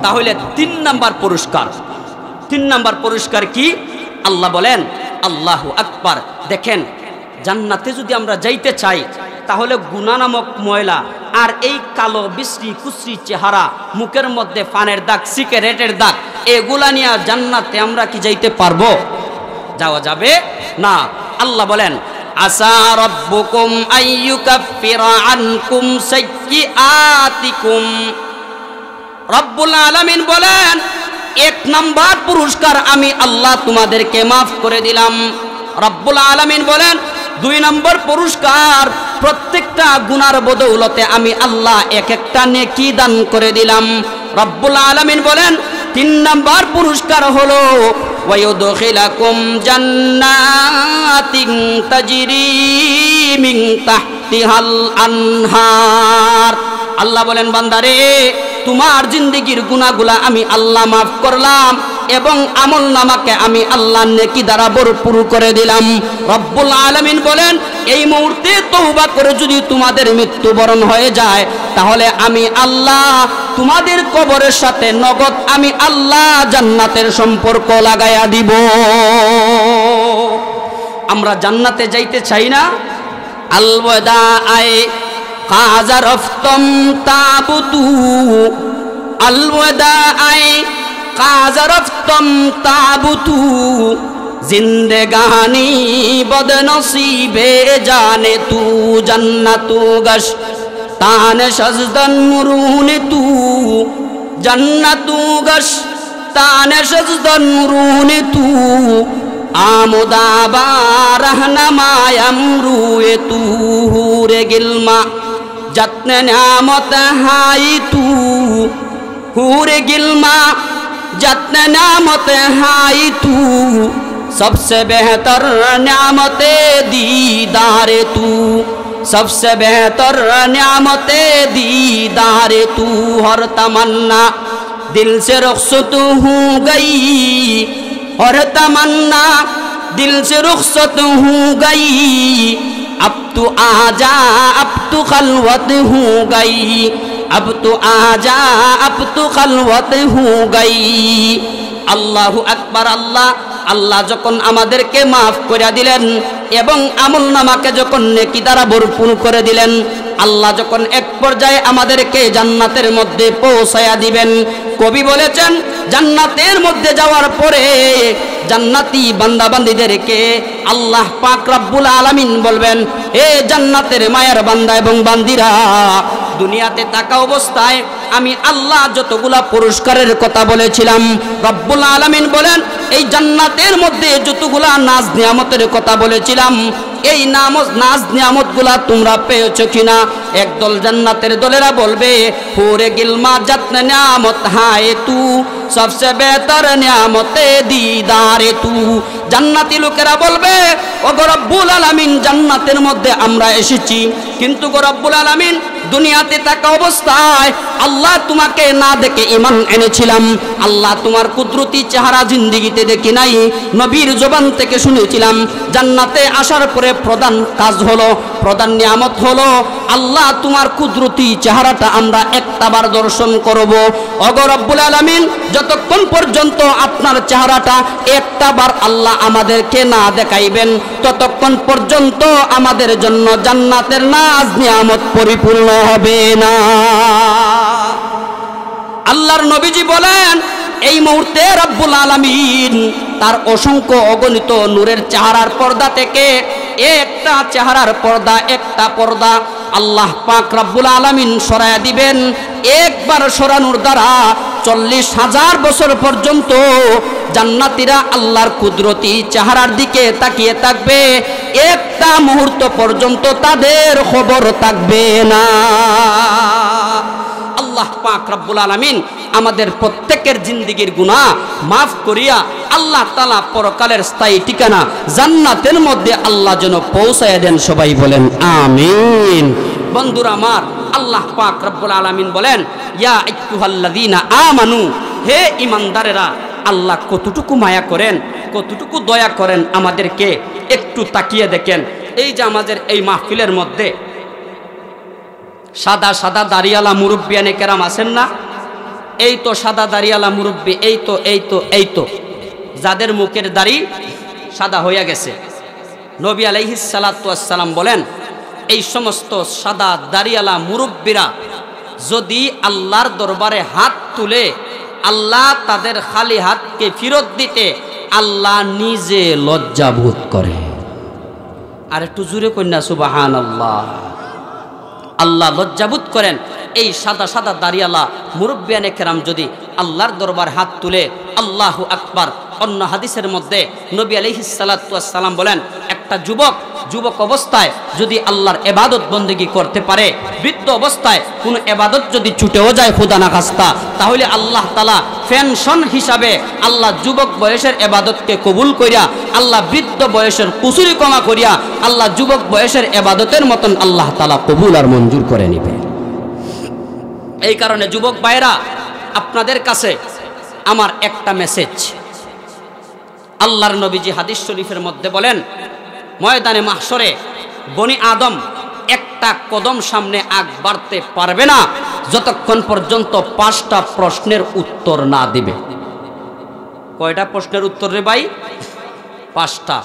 তাহলে 3 নাম্বার পুরস্কার। 3 নাম্বার পুরস্কার কি? আল্লাহ বলেন, আল্লাহু আকবার। দেখেন, জান্নাতে যদি আমরা যাইতে চাই তাহলে গুনাহ নামক ময়লা আর এই কালো বিশ্রী কুশ্রী চেহারা, মুখের মধ্যে পানের দাগ, সিগারেটের দাগ, এগুলা নিয়ে জান্নাতে আমরা কি যাইতে পারবো? যাওয়া যাবে না। আল্লাহ বলেন আসা রাব্বুকুম আইয়ুকাফিরা আনকুম সাইয়্যাতিকুম। রব্বুল আলামিন বলেন 1 নাম্বার পুরস্কার আমি আল্লাহ তোমাদেরকে মাফ করে দিলাম। রব্বুল আলামিন বলেন 2 নম্বর পুরস্কার, প্রত্যেকটা গুনার বদৌলতে আমি আল্লাহ এক একটা নেকি দান করে দিলাম। রব্বুল আলামিন বলেন 3 নম্বর পুরস্কার হলো ওয়ায়ুদখিলাকুম জান্নাতিন তাজরি মিন তাহতিহাল আনহার। আল্লাহ বলেন বান্দারে তোমার জিন্দেগির গুনাহগুলা আমি আল্লাহ মাফ করলাম এবং আমল নামাকে আমি আল্লাহ নেকি দ্বারা ভরপুর করে দিলাম। রব্বুল আলামিন বলেন এই মুহূর্তে তওবা করে যদি তোমাদের মৃত্যুবরণ হয়ে যায় তাহলে আমি আল্লাহ তোমাদের কবরের সাথে নগদ আমি আল্লাহ জান্নাতের সম্পর্ক লাগায়া দিব। আমরা জান্নাতে যাইতে চাই না? আলওয়াদা আয় কাজারফতম তাবুতু, আলওয়াদা আয় কাজারফতম তাবুতু, জিন্দেগানি বদনসিবে জানে তু জান্নাতু গশ তানে সজদন মুরুনে তু জান্নাতু গশ তানে সজদন মুরুনে তু আমুদাবা রহনমায়ম রুয়ে তু হুরে গিলমা যত্ন নামত হাই তু হুরে গিলমা যত্ন नामत हाई तू सबसे बेहतर न्यामत दीदार तू सबसे बेहतर न्यामत दीदार तू हर तमन्ना दिल से रुखसत हो गई हर तमन्ना दिल से रुखसत हो गई अब तू आजा अब तू खलवत हो गई अब तो आजा अब तो खलवत हो गई। আল্লাহু আকবার। আল্লাহ আল্লাহ যখন আমাদেরকে মাফ করে দিলেন এবং আমল নামাকে যখন নেকি দ্বারা ভরপুর করে দিলেন, আল্লাহ যখন এক পর্যায়ে আমাদেরকে জান্নাতের মধ্যে পৌঁছায়া দিবেন, কবি বলেছেন জান্নাতের মধ্যে যাওয়ার পরে জান্নাতি বান্দা বান্দীদেরকে আল্লাহ পাক রব্বুল আলামিন বলবেন, হে জান্নাতের মায়ের বান্দা এবং বান্দীরা, দুনিয়াতে থাকা অবস্থায় আমি আল্লাহ যতগুলা পুরস্কারের কথা বলেছিলাম, রব্বুল আলামিন বলেন এই জান্নাতের মধ্যে যতগুলা নাজ নিয়ামতের কথা বলেছিলাম এই নাজ নিয়ামতগুলা তোমরা পেয়েছো কিনা? একদল জান্নাতের দলেরা বলবে হুরে গিলমা যত্ন নিয়ামত হায় তু সবসে বেহতর নিয়ামতে দিদারে তু। জান্নাতি লোকেরা বলবে ও গো রব্বুল আলামিন জান্নাতের মধ্যে আমরা এসেছি, কিন্তু গো রব্বুল আলামিন দুনিয়াতে থাকা অবস্থায় আল্লাহ তোমাকে না দেখে ঈমান এনেছিলাম, আল্লাহ তোমার কুদরতি চেহারা জিন্দেগিতে দেখি নাই, নবীর জবান থেকে শুনেছিলাম। জান্নাতে আসার পরে প্রধান কাজ হলো, প্রধান নিয়ামত হলো আল্লাহ তোমার কুদরতি চেহারাটা আমরা একটাবার দর্শন করব। ওগো রব্বুল আলামিন যতক্ষণ পর্যন্ত আপনার চেহারাটা একটাবার আল্লাহ আমাদেরকে না দেখাইবেন ততক্ষণ পর্যন্ত আমাদের জন্য জান্নাতের নাজ নিয়ামত পরিপূর্ণ হবে না। আল্লাহর নবীজি বলেন এই মুহূর্তে রব্বুল আলামিন তার অসংখ্য অগণিত নূরের চেহারার পর্দা থেকে একটা চেহারার পর্দা একটা পর্দা আল্লাহ পাক রব্বুল আলামিন সরায়া দিবেন। একবার সরানোর দ্বারা 40,000 বছর পর্যন্ত জান্নাতীরা আল্লাহর কুদরতি চেহারার দিকে তাকিয়ে থাকবে, একটা মুহূর্ত পর্যন্ত তাদের খবর থাকবে না। আল্লাহ পাক রব্বুল আলামিন আমাদের প্রত্যেকের জিন্দেগির গুনাহ মাফ করিয়া আল্লাহ তাআলা পরকালের স্থায়ী ঠিকানা জান্নাতের মধ্যে আল্লাহ যেন পৌঁছায় দেন। সবাই বলেন আমিন। বন্ধুরা আমার, আল্লাহ পাক রব্বুল আলামিন বলেন ইয়া আইয়ুহাল্লাযীনা আমানু, হে ঈমানদারেরা, আল্লাহ কতটুকু মায়া করেন, কতটুকু দয়া করেন আমাদেরকে একটু তাকিয়ে দেখেন। এই যে আমাদের এই মাহফিলের মধ্যে সাদা সাদা দাড়িওয়ালা মুরব্বিয়ানে কেরাম আছেন না? এই তো সাদা দাড়িওয়ালা মুরব্বি, এই তো যাদের মুখের দাড়ি সাদা হইয়া গেছে। নবী আলাইহিস সালাতু ওয়াস সালাম বলেন এই সমস্ত সাদা দাড়িওয়ালা মুরব্বিরা যদি আল্লাহর দরবারে হাত তুলে আল্লাহ তাদের খালি হাতকে ফেরত দিতে আল্লাহ নিজে লজ্জাবোধ করে। আর একটু জুড়ে কন্যা সুবহানাল্লাহ। আল্লাহ লজ্জাবোধ করেন। এই সাদা সাদা দাড়িয়ালা মুরব্বিয়ানে কেরাম যদি আল্লাহর দরবার হাত তুলে আল্লাহু আকবার। অন্য হাদিসের মধ্যে নবী আলাইহিস সালাতু ওয়াস সালাম বলেন, একটা যুবক অবস্থায় যদি আল্লাহর ইবাদত বন্দেগী করতে পারে, বৃদ্ধ অবস্থায় কোনো ইবাদত যদি ছুটেও যায় খুদা না খাস্তা, তাহলে আল্লাহ তাআলা পেনশন হিসাবে আল্লাহ যুবক বয়সের ইবাদতকে কবুল করিয়া, আল্লাহ বৃদ্ধ বয়সের কুসুরি ক্ষমা করিয়া, আল্লাহ যুবক বয়সের ইবাদতের মতন আল্লাহ তাআলা কবুল আর মঞ্জুর করে নেবে। এই কারণে যুবক ভাইরা, আপনাদের কাছে আমার একটা মেসেজ। আল্লাহর নবীজি হাদিস শরীফের মধ্যে বলেন, ময়দানে মাহশরে বনি আদম একটা কদম সামনে আগ বাড়তে পারবে না যতক্ষণ পর্যন্ত 5টা প্রশ্নের উত্তর না দিবে। কয়টা প্রশ্নের উত্তর রে ভাই? 5টা।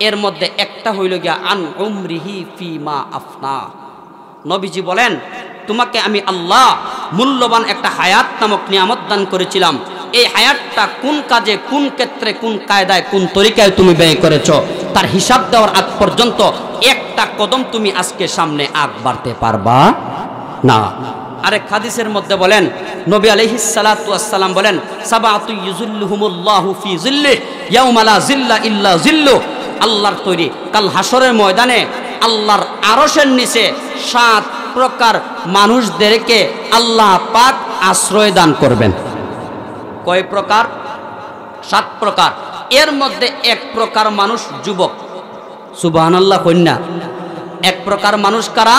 এর মধ্যে একটা হইল গিয়া আন উমরিহি ফিমা আফনা। নবীজি বলেন, তোমাকে আমি আল্লাহ মূল্যবান একটা হায়াত নামক নিয়ামত দান করেছিলাম। এই হায়াতটা কোন কাজে, কোন ক্ষেত্রে, কোন কায়দায়, কোন তরিকায় তুমি ব্যয় করেছো, তার হিসাব দেওয়ার আগ পর্যন্ত একটা কদম তুমি আজকে সামনে আগ বাড়তে পারবা না। আরেক হাদিসের মধ্যে বলেন, নবী আলাইহিস সালাতু ওয়াস সালাম বলেন, সাবাতু ইউযিল্লুহুমুল্লাহু ফি যিল্লি ইয়াওমা লা যিল্লা ইল্লা যিল্লু। আল্লাহর তৈরি কাল হাসরের ময়দানে আল্লাহর আরশের নিচে 7 প্রকার মানুষদেরকে আল্লাহ পাক আশ্রয় দান করবেন। কয় প্রকার? 7 প্রকার। এর মধ্যে 1 প্রকার মানুষ যুবক। সুবহানাল্লাহ কন্যা। 1 প্রকার মানুষ কারা?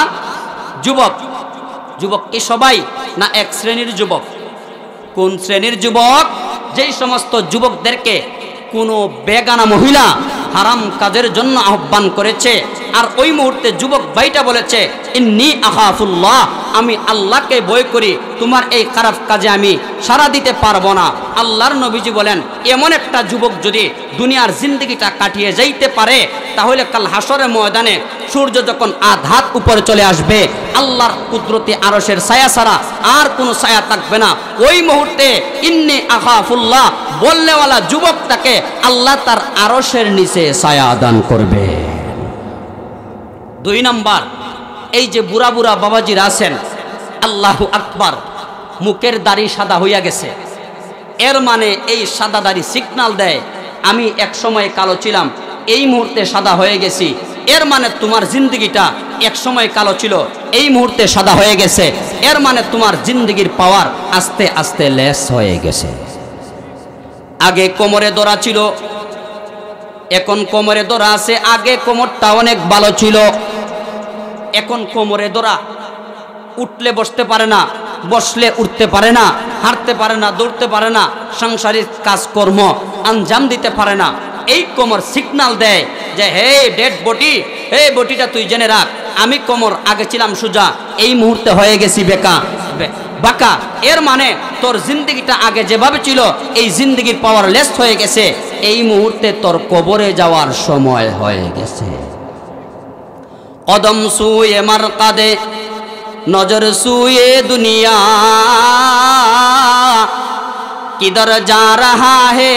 যুবক। যুবক কি সবাই না 1 শ্রেণীর যুবক? কোন শ্রেণীর যুবক? যেই সমস্ত যুবকদেরকে কোনো বেগানা মহিলা হারাম কাজের জন্য আহ্বান করেছে, আর ওই মুহূর্তে যুবক ভাইটা বলেছে, ইন্নী আখাফুল্লাহ, আমি আল্লাহকে ভয় করি, তোমার এই খারাপ কাজে আমি সাড়া দিতে পারবো না। আল্লাহর নবীজি বলেন, এমন একটা যুবক যদি দুনিয়ার জিন্দগিটা কাটিয়ে যাইতে পারে, তাহলে কাল হাসরের ময়দানে সূর্য যখন আধাত উপরে চলে আসবে, আল্লাহর কুদরতি আরশের ছায়া ছাড়া আর কোনো ছায়া থাকবে না। ওই মুহূর্তে ইন্নী আখাফুল্লাহ বললেওয়ালা যুবকটাকে আল্লাহ তার আরশের নিচে ছায়া দান করবে। 2 নাম্বার, এই যে বুড়া বুড়া বাবাজিরা আছেন, আল্লাহু আকবার, মুখের দাড়ি সাদা হইয়া গেছে, এর মানে এই সাদা দাড়ি সিগন্যাল দেয় আমি এক সময় কালো ছিলাম, এই মুহূর্তে সাদা হয়ে গেছি। এর মানে তোমার জিন্দগিটা এক সময় কালো ছিল, এই মুহূর্তে সাদা হয়ে গেছে। এর মানে তোমার জিন্দগির পাওয়ার আস্তে আস্তে লেস হয়ে গেছে। আগে কোমরে দড়া ছিল, এখন কোমরে দড়া আছে। আগে কোমরটা অনেক ভালো ছিল, এখন কোমরে দড়া। উঠলে বসতে পারে না, বসলে উঠতে পারে না, হাঁটতে পারে না, দৌড়তে পারে না, সাংসারিক কাজকর্ম আঞ্জাম দিতে পারে না। এই কোমর সিগন্যাল দেয় যে হে ডেড বডি, হে বডিটা তুই জেনে রাখ, আমি কোমর আগে ছিলাম সোজা, এই মুহূর্তে হয়ে গেছি বাঁকা। এর মানে তোর জিন্দগিটা আগে যেভাবে ছিল, এই জিন্দগির পাওয়ার লেস হয়ে গেছে, এই মুহূর্তে তোর কবরে যাওয়ার সময় হয়ে গেছে। কদম সুয়ে মার কাদে, নজর সুয়ে দুনিয়া, किधर जा रहा है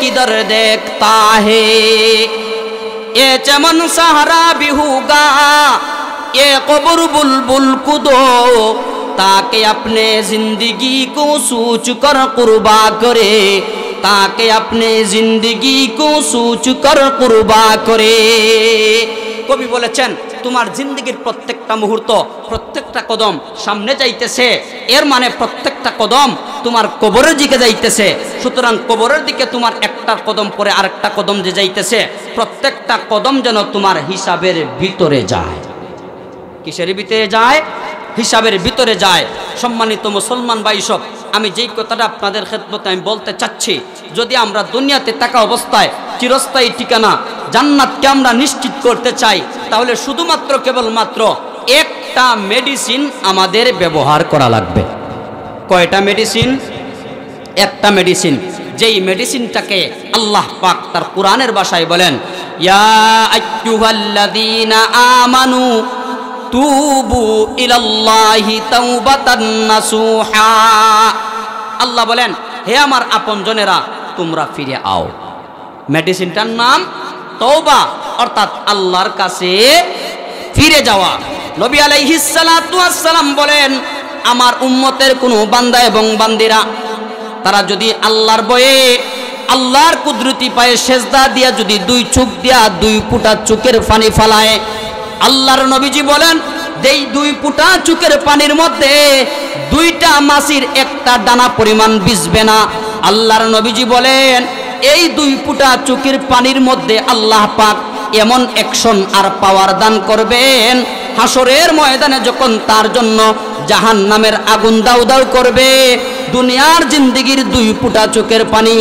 किधर देखता है, ये चमन सहारा भी होगा, ये कब्र बुलबुल को दो, ताकि अपने जिंदगी को सोच कर कुर्बा करे, ताकि अपने जिंदगी को सोच कर कुर्बा करे। কবি বলেছেন, তোমার জিন্দগির প্রত্যেকটা মুহূর্ত, প্রত্যেকটা কদম সামনে যাইতেছে, এর মানে প্রত্যেকটা কদম তোমার কবরের দিকে যাইতেছে। সুতরাং কবরের দিকে তোমার একটা কদম পরে আরেকটা কদম যে যাইতেছে, প্রত্যেকটা কদম যেন তোমার হিসাবের ভিতরে যায়। কিসের ভিতরে যায়? হিসাবের ভিতরে যায়। সম্মানিত মুসলমান ভাই সব, আমি যেই কথাটা আপনাদের খেদমতে আমি বলতে চাচ্ছি, যদি আমরা দুনিয়াতে থাকা অবস্থায় চিরস্থায়ী ঠিকানা জান্নাতকে আমরা নিশ্চিত করতে চাই, তাহলে শুধুমাত্র কেবলমাত্র একটা মেডিসিন আমাদের ব্যবহার করা লাগবে। কয়টা মেডিসিন? একটা মেডিসিন, যেই মেডিসিনটাকে আল্লাহ পাক তার কোরআনের ভাষায় বলেন, ইয়া আইয়ুহাল্লাযীনা আমানু তুবু ইলাল্লাহি তাওবাতান নাসুহা। আল্লাহ বলেন, হে আমার আপনজনেরা, তোমরা ফিরে আও। মেডিসিনটার নাম তওবা, অর্থাৎ আল্লাহর কাছে ফিরে যাওয়া। নবী আলাইহিস সালাতু ওয়াস সালাম বলেন, আমার উম্মতের কোনো বান্দা এবং বান্দিরা তারা যদি আল্লাহর ভয়ে আল্লাহর কুদরতি পায়ে সেজদা দিয়া যদি দুই চোখ দিয়া দুই ফুটা চোখের পানি ফালায়, আল্লাহর নবীজি বলেন যেই দুই ফুটা চোখের পানির মধ্যে দুইটা মাছির একটা দানা পরিমাণ ভিজবে না। আল্লাহর নবীজি বলেন এই দুই ফুটা চোখের পানির মধ্যে আল্লাহ পাক এমন অ্যাকশন আর পাওয়ার দান করবেন, হাসরের ময়দানে যখন তার জন্য জাহান্নামের আগুন দাউ দাউ করবে, দুনিয়ার জিন্দেগির দুই ফুটা চোখের পানি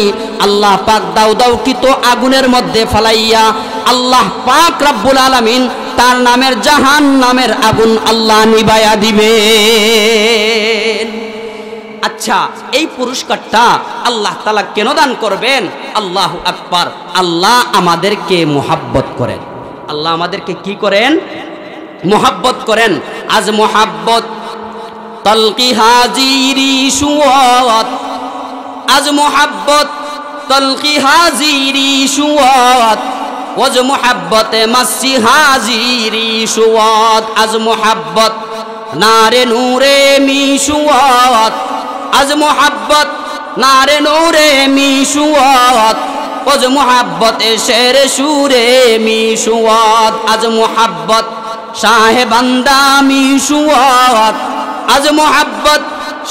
আল্লাহ পাক দাউ দাউ কিতো আগুনের মধ্যে ফালাইয়া আল্লাহ পাক রব্বুল আলামিন তার নামের জাহান্নামের আগুন আল্লাহ নিভাইয়া দিবেন। আচ্ছা, এই পুরস্কারটা আল্লাহ তাআলা কেন দান করবেন? আল্লাহু আকবার। আল্লাহ আমাদেরকে মুহাব্বত করেন। আল্লাহ আমাদেরকে কি করেন? মুহাব্বত করেন। আজ মুহাব্বত তলকি হাজিরি সুয়াত, আজ মুহাব্বত তলকি হাজিরি সুয়াত, ওয়াজ মুহাব্বতে মাসি হাজিরি সুয়াত, আজ মুহাব্বত নারে নূরে মিশুয়াত, আজ মুহাব্বত নারে নূরে মিশুয়াত, ওয়াজ মুহাব্বতে শের সুরে মিশুয়াত, আজ মুহাব্বত শাহে বান্দা মিশুয়াত, আজ মুহাব্বত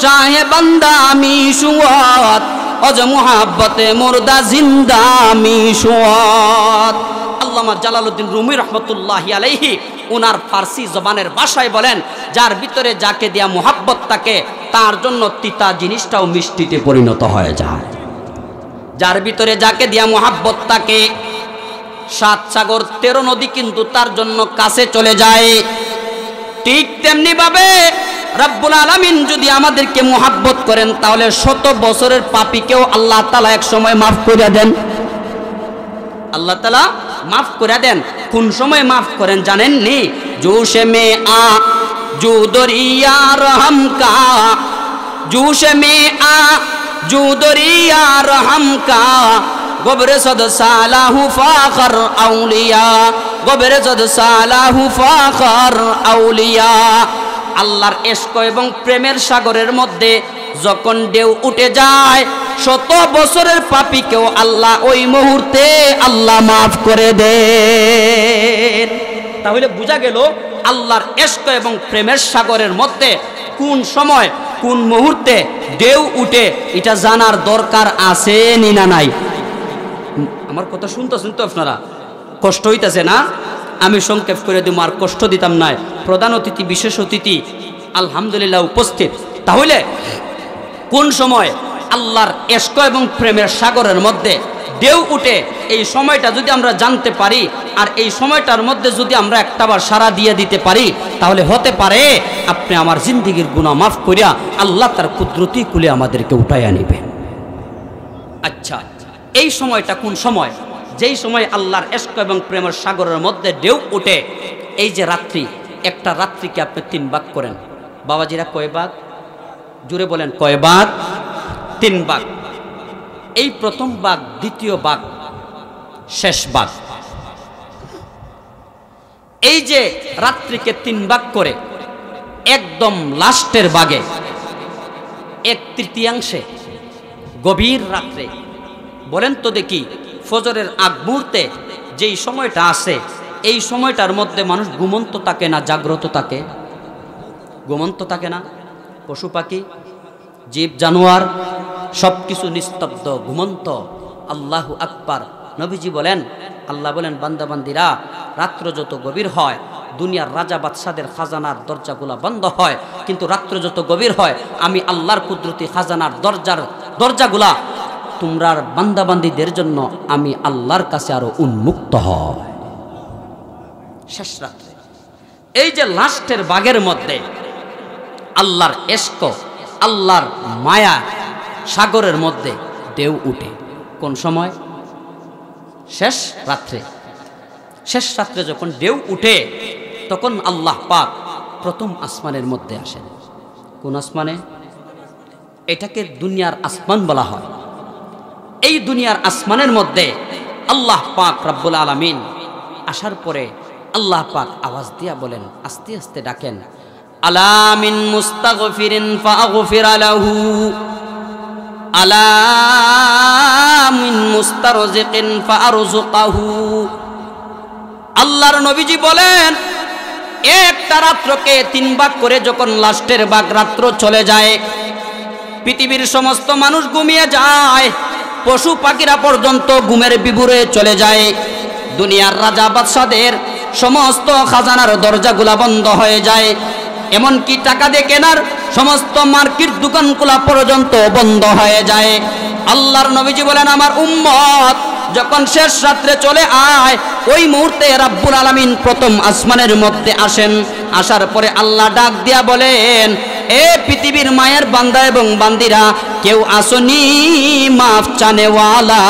শাহে বান্দা মিশুয়াত, আজ মুহাব্বতে মুর্দা জিন্দা মিশুয়াত। আল্লামা জালালউদ্দিন রুমি রহমতুল্লাহি আলাইহি ওনার ফার্সি জবানের ভাষায় বলেন, যার ভিতরে যাকে দেয়া মুহাব্বত থাকে তার জন্য তিতা জিনিসটাও মিষ্টিতে পরিণত হয়ে যায়। যার ভিতরে যাকে দেয়া মুহাব্বত থাকে 7 সাগর 13 নদী কিন্তু তার জন্য কাছে চলে যায়। ঠিক তেমনি ভাবে রব্বুল আলামিন যদি আমাদেরকে মুহাব্বত করেন তাহলে 100 বছরের পাপীকেও আল্লাহ তাআলা এক সময় মাফ করে দেন। আল্লাহ তাআলা মাফ করে দেন। কোন সময় মাফ করেন জানেন নি? জোশে মে আ জু দরিয়া রহম কা, জোশে মে আ জু দরিয়া রহম কা, গোবরে সদ সালাহু ফাখর আউলিয়া, গোবরে সদ সালাহু ফাখর আউলিয়া। আল্লাহর ইশক এবং প্রেমের সাগরের মধ্যে যখন ঢেউ উঠে যায় 100 বছরের পাপীকেও আল্লাহ ওই মুহূর্তে আল্লাহ মাফ করে দেন। তাহলে বোঝা গেল আল্লাহর ইশক এবং প্রেমের সাগরের মধ্যে কোন সময় কোন মুহূর্তে ঢেউ উঠে এটা জানার দরকার আছে না নাই? আমার কথা শুনতেছেন তো আপনারা? কষ্ট হইতেছে না? আমি সংক্ষেপ করে দিব, আর কষ্ট দিতাম না। প্রধান অতিথি বিশেষ অতিথি আলহামদুলিল্লাহ উপস্থিত। তাহলে কোন সময় আল্লাহর ইশক এবং প্রেমের সাগরের মধ্যে ঢেউ উঠে, এই সময়টা যদি আমরা জানতে পারি আর এই সময়টার মধ্যে যদি আমরা একটাবার সাড়া দিয়ে দিতে পারি, তাহলে হতে পারে আপনি আমার জিন্দেগির গুনাহ মাফ করিয়া আল্লাহ তার কুদরতি কুলে আমাদেরকে উঠাইয়া নিবেন। আচ্ছা, এই সময়টা কোন সময়? যেই সময় আল্লাহর ইশক এবং প্রেমের সাগরের মধ্যে ঢেউ উঠে। এই যে রাত্রি, একটা রাত্রিকে আপনি 3 ভাগ করেন। বাবাজিরা কয় ভাগ? জুড়ে বলেন, কয় ভাগ? 3 ভাগ। এই প্রথম ভাগ, দ্বিতীয় ভাগ, শেষ ভাগ। এই যে রাত্রিকে 3 ভাগ করে একদম লাস্টের ভাগে 1/3 গভীর রাত্রে, বলেন তো দেখি ফজরের আগ মুহূর্তে যেই সময়টা আছে, এই সময়টার মধ্যে মানুষ ঘুমন্ত থাকে না জাগ্রত থাকে? ঘুমন্ত থাকে না? পশু পাখি, জীব জানোয়ার সব কিছু নিস্তব্ধ, ঘুমন্ত। আল্লাহু আকবার। নবীজি বলেন, আল্লাহ বলেন, বান্দাবান্দিরা রাত্র যত গভীর হয় দুনিয়ার রাজা বাদশাদের খাজানার দরজাগুলা বন্ধ হয়, কিন্তু রাত্র যত গভীর হয় আমি আল্লাহর কুদরতি খাজানার দরজাগুলা তোমরার বান্দাবান্দিদের জন্য আমি আল্লাহর কাছে আরো উন্মুক্ত হয়। শেষ রাত্রে এই যে লাস্টের ভাগের মধ্যে আল্লাহর ইশক, আল্লাহর মায়া সাগরের মধ্যে ঢেউ উঠে। কোন সময়? শেষ রাত্রে। শেষ রাত্রে যখন ঢেউ উঠে তখন আল্লাহ পাক প্রথম আসমানের মধ্যে আসেন। কোন আসমানে? এটাকে দুনিয়ার আসমান বলা হয়। এই দুনিয়ার আসমানের মধ্যে আল্লাহ পাক রব্বুল আলামিন আসার পরে আল্লাহ পাক আওয়াজ দিয়া বলেন, আস্তে আস্তে ডাকেন, আলা মিন মুস্তাগফিরিন ফাগফির লাহু, আলা মিন মুস্তারজিকিন ফারযুকাহু। আল্লাহর নবীজি বলেন, একটা রাত্রকে 3 ভাগ করে যখন লাস্টের ভাগ রাত্র চলে যায়, পৃথিবীর সমস্ত মানুষ ঘুমিয়ে যায়, পশু পাখিরা পর্যন্ত ঘুমের বিভুরে চলে যায়, দুনিয়ার রাজা বাদশাদের সমস্ত খাজানার দরজাগুলা বন্ধ হয়ে যায়, এমনকি টাকা দিয়ে কেনার সমস্ত মার্কেট দোকানগুলা পর্যন্ত বন্ধ হয়ে যায়। আল্লাহর নবীজি বলেন, আমার উম্মত যখন শেষ রাত্রে চলে আয়, ওই মুহূর্তে রাব্বুল আলামিন প্রথম আসমানের মধ্যে আসেন। আসার পরে আল্লাহ ডাক দিয়া বলেন, এ পৃথিবীর মায়ের বান্দা এবং বান্দিরা, কেউ আসনি মাফ চানেওয়ালা?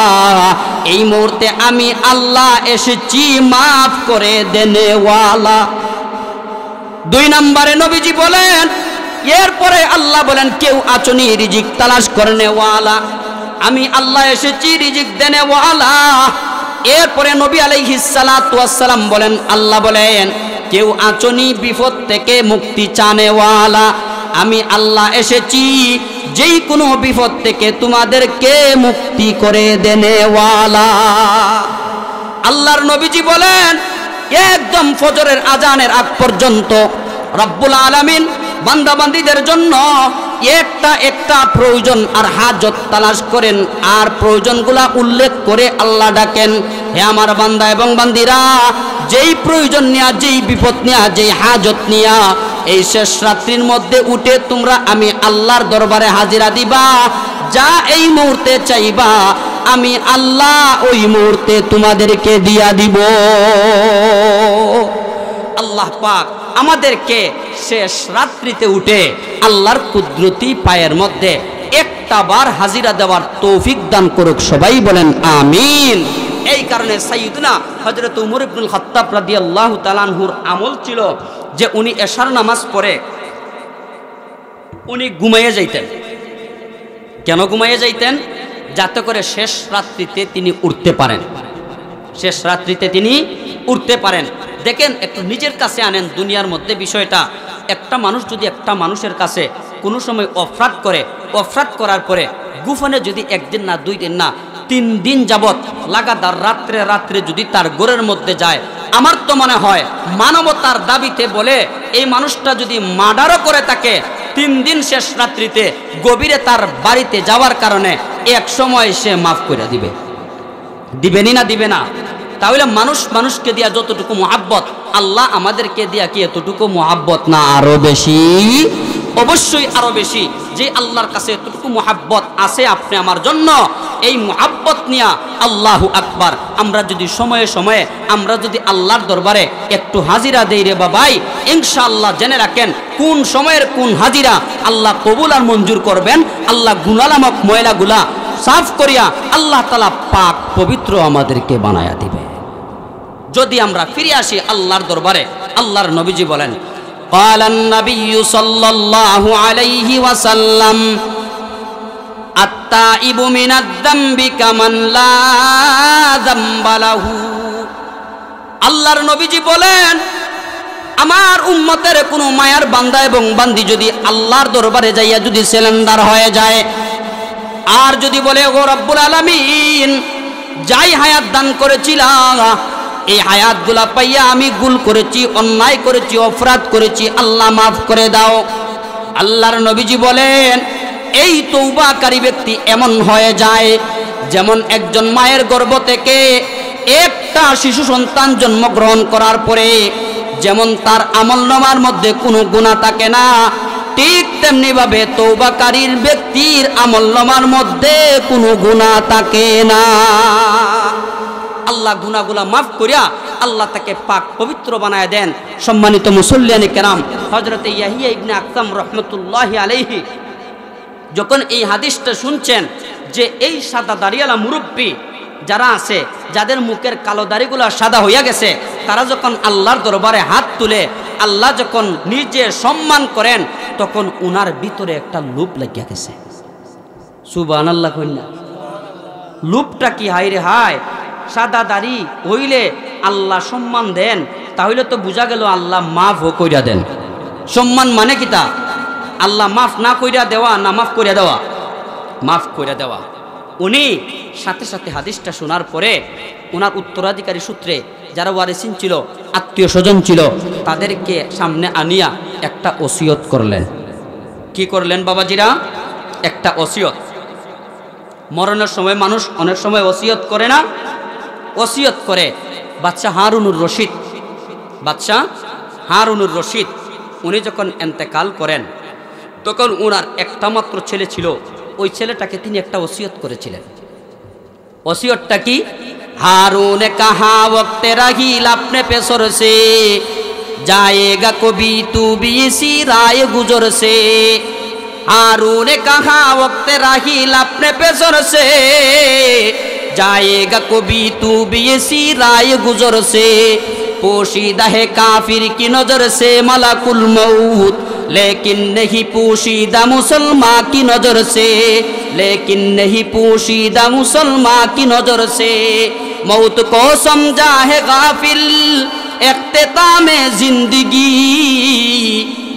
এই মুহূর্তে আমি আল্লাহ এসেছি মাফ করে দেনেওয়ালা। 2 নম্বরে নবীজি বলেন, এরপরে আল্লাহ বলেন, কেউ আচনি রিজিক তালাশ করনেওয়ালা? আমি আল্লাহ এসেছি রিজিক দেনেওয়ালা। এরপরে নবী আলাইহিস সালাতু ওয়াস সালাম বলেন, আল্লাহ বলেন, কেউ আচনি বিপদ থেকে মুক্তি চানেওয়ালা? আমি আল্লাহ এসেছি যেই কোনো বিপদ থেকে তোমাদেরকে মুক্তি করে দেনেওয়ালা। আল্লাহর নবীজি বলেন, একদম ফজরের আজানের আগ পর্যন্ত রব্বুল আলামিন বান্দাবান্দীদের জন্য একটা একটা প্রয়োজন আর হাজত তালাশ করেন, আর প্রয়োজনগুলা উল্লেখ করে আল্লাহ ডাকেন, হে আমার বান্দা এবং বান্দিরা, যেই প্রয়োজন নিয়া, যেই বিপদ নিয়া, যেই হাজত নিয়া এই শেষ রাত্রির মধ্যে উঠে তোমরা আমি আল্লাহর দরবারে হাজিরা দিবা, যা এই মুহূর্তে চাইবা আমি আল্লাহ ওই মুহূর্তে তোমাদেরকে দিয়া দিব। আল্লাহ পাক আমাদেরকে শেষ রাত্রিতে উঠে আল্লাহর কুদরতি পায়ের মধ্যে একটা বার হাজিরা দেওয়ার তৌফিক দান করুক, সবাই বলেন আমিন। এই কারণে সাইয়্যিদুনা হযরত উমর ইবনুল খাত্তাব রাদিয়াল্লাহু তাআলা আনহুর আমল ছিল যে উনি এশার নামাজ পড়ে উনি ঘুমাইয়ে যাইতেন। কেন ঘুমাইয়ে যাইতেন? যাতে করে শেষ রাত্রিতে তিনি উঠতে পারেন, শেষ রাত্রিতে তিনি উঠতে পারেন। দেখেন, একটু নিজের কাছে আনেন দুনিয়ার মধ্যে বিষয়টা। একটা মানুষ যদি একটা মানুষের কাছে কোনো সময় অফরাদ করে, অফরাদ করার পরে গোপনে যদি 1 দিন না 2 দিন না 3 দিন যাবত লাগাতার রাত্রে রাত্রে যদি তার ঘরের মধ্যে যায়, আমার তো মনে হয় মানবতার দাবিতে বলে এই মানুষটা যদি মার্ডারও করে থাকে 3 দিন শেষ রাত্রিতে গভীরে তার বাড়িতে যাওয়ার কারণে এক সময় সে মাফ করে দিবে। দিবেনি না দিবে না? তাহলে মানুষ মানুষকে দিয়া যতটুকু মোহাব্বত, আল্লাহ আমাদেরকে দিয়া কি এতটুকু মোহাব্বত না আরো বেশি? অবশ্যই আরো বেশি। যে আল্লাহর কাছে এতটুকু মোহাব্বত আছে আপনি আমার জন্য, এই মোহাব্বত নিয়া আল্লাহু আকবার আমরা যদি সময়ে সময়ে আমরা যদি আল্লাহর দরবারে একটু হাজিরা দেই রে বাবাই, ইনশাআল্লাহ জেনে রাখেন কোন সময়ের কোন হাজিরা আল্লাহ কবুল আর মঞ্জুর করবেন। আল্লাহ গুনালামক ময়লাগুলা সাফ করিয়া আল্লাহ তাআলা পাক পবিত্র আমাদেরকে বানায়া দিবে যদি আমরা ফিরে আসি আল্লাহর দরবারে। আল্লাহর নবীজি বলেন, ক্বালান নাবিয়্যু সাল্লাল্লাহু আলাইহি ওয়াসাল্লাম, আত-তাইবু মিনাদ-যামবি কামান লা যামবা লাহু। আল্লাহর নবীজি বলেন, আমার উম্মতের কোনো মায়ার বান্দা এবং বান্দি যদি আল্লাহর দরবারে যাইয়া যদি সিলিন্ডার হয়ে যায় আর যদি বলে, ও রব্বুল আলামিন, যাই হায়াত দান করেছিলাম এই হায়াতগুলা পাইয়া আমি ভুল করেছি, অন্যায় করেছি, অপরাধ করেছি, আল্লাহ মাফ করে দাও। আল্লাহর নবীজি বলেন, এই তওবাকারী ব্যক্তি এমন হয়ে যায় যেমন একজন মায়ের গর্ভ থেকে একটা শিশু সন্তান জন্মগ্রহণ করার পরে যেমন তার আমলনামার মধ্যে কোনো গুনাহ থাকে না, ঠিক তেমনি ভাবে তওবাকারীর ব্যক্তির আমলনামার মধ্যে কোনো গুনাহ থাকে না। আল্লাহ গুনাহগুলা মাফ করিয়া আল্লাহ তাকে পাক পবিত্র বানায় দেন। সম্মানিত মুসল্লিয়ানে কেরাম, হযরত ইয়াহিয়া ইবনে আকসাম রাহমাতুল্লাহি আলাইহি যখন এই হাদিসটা শুনছেন যে এই সাদা দাড়িওয়ালা মুরব্বী যারা আছে, যাদের মুখের কালো দাড়িগুলা সাদা হইয়া গেছে, তারা যখন আল্লাহর দরবারে হাত তুলে আল্লাহ যখন নিজে সম্মান করেন, তখন উনার ভিতরে একটা লোভ লাগিয়া গেছে। সুবহানাল্লাহ কইনা। লুপটা কি হাই রে হাই, সাদা দাড়ি হইলে আল্লাহ সম্মান দেন, তাহলে তো বোঝা গেল আল্লাহ মাফ কইরা দেন। সম্মান মানে কি তা? আল্লাহ মাফ না কইরা দেওয়া না মাফ কইরা দেওয়া? মাফ কইরা দেওয়া। উনি সাথে সাথে হাদিসটা শোনার পরে ওনার উত্তরাধিকারী সূত্রে যারা ওয়ারিসিন ছিল, আত্মীয় স্বজন ছিল, তাদেরকে সামনে আনিয়া একটা ওসিয়ত করলেন। কি করলেন বাবাজিরা? একটা ওসিয়ত। মরণের সময় মানুষ অনেক সময় ওসিয়ত করে না? ওসিয়ত করে। বাদশাহ হারুনুর রশিদ, বাদশাহ হারুনুর রশিদ উনি যখন এন্তেকাল করেন তখন ওনার একটা মাত্র ছেলে ছিল, ওই ছেলেটাকে তিনি একটা ওসিয়ত করেছিলেন। ওসিয়তটা কি? हारून ने कहा वक्त रहील अपने पे सुर से, जाएगा कभी तू भी इसी राय गुजर से। हारून ने कहा वक्त रहील अपने पे सुर से, जाएगा कभी तू भी इसी राय गुजर से। पोशीदा है काफिर की नजर से मलकुल मौत, लेकिन नहीं पोशीदा मुसलमान की नजर से, लेकिन नहीं पोशीदा मुसलमान की नजर से। मौत को समझा है गाफिल इख्तिताम जिंदगी,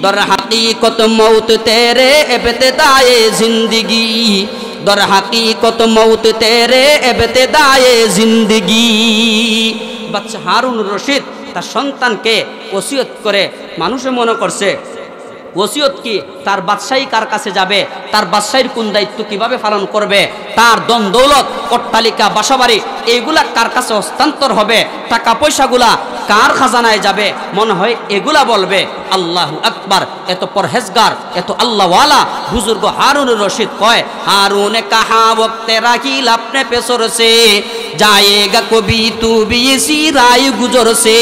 दर हकीकत मौत तेरे इब्तिदाए जिंदगी, दर हकीकत मौत तेरे इब्तिदाए जिंदगी। বাদশা হারুন রশিদ তার সন্তানকে ওসিয়ত করে, মানুষে মনে করছে ওসিয়ত কি তার বাদশাহী কার কাছে যাবে, তার বাদশাহীর কোন দায়িত্ব কিভাবে পালন করবে, তার দন দৌলত অট্টালিকা বাসাবাড়ি এইগুলা কার কাছে হস্তান্তর হবে, টাকা পয়সাগুলা কার খাজানায় যাবে, মনে হয় এগুলা বলবে। আল্লাহু আকবার। এত পরহেজগার, এত আল্লাহওয়ালা বুজুর্গ হারুন রশিদ কয়, হারুনে কাহা ওয়াক্তে রাখিল আপনে পেছর সে, जाएगा कभी तू भी इसी राय गुजर से।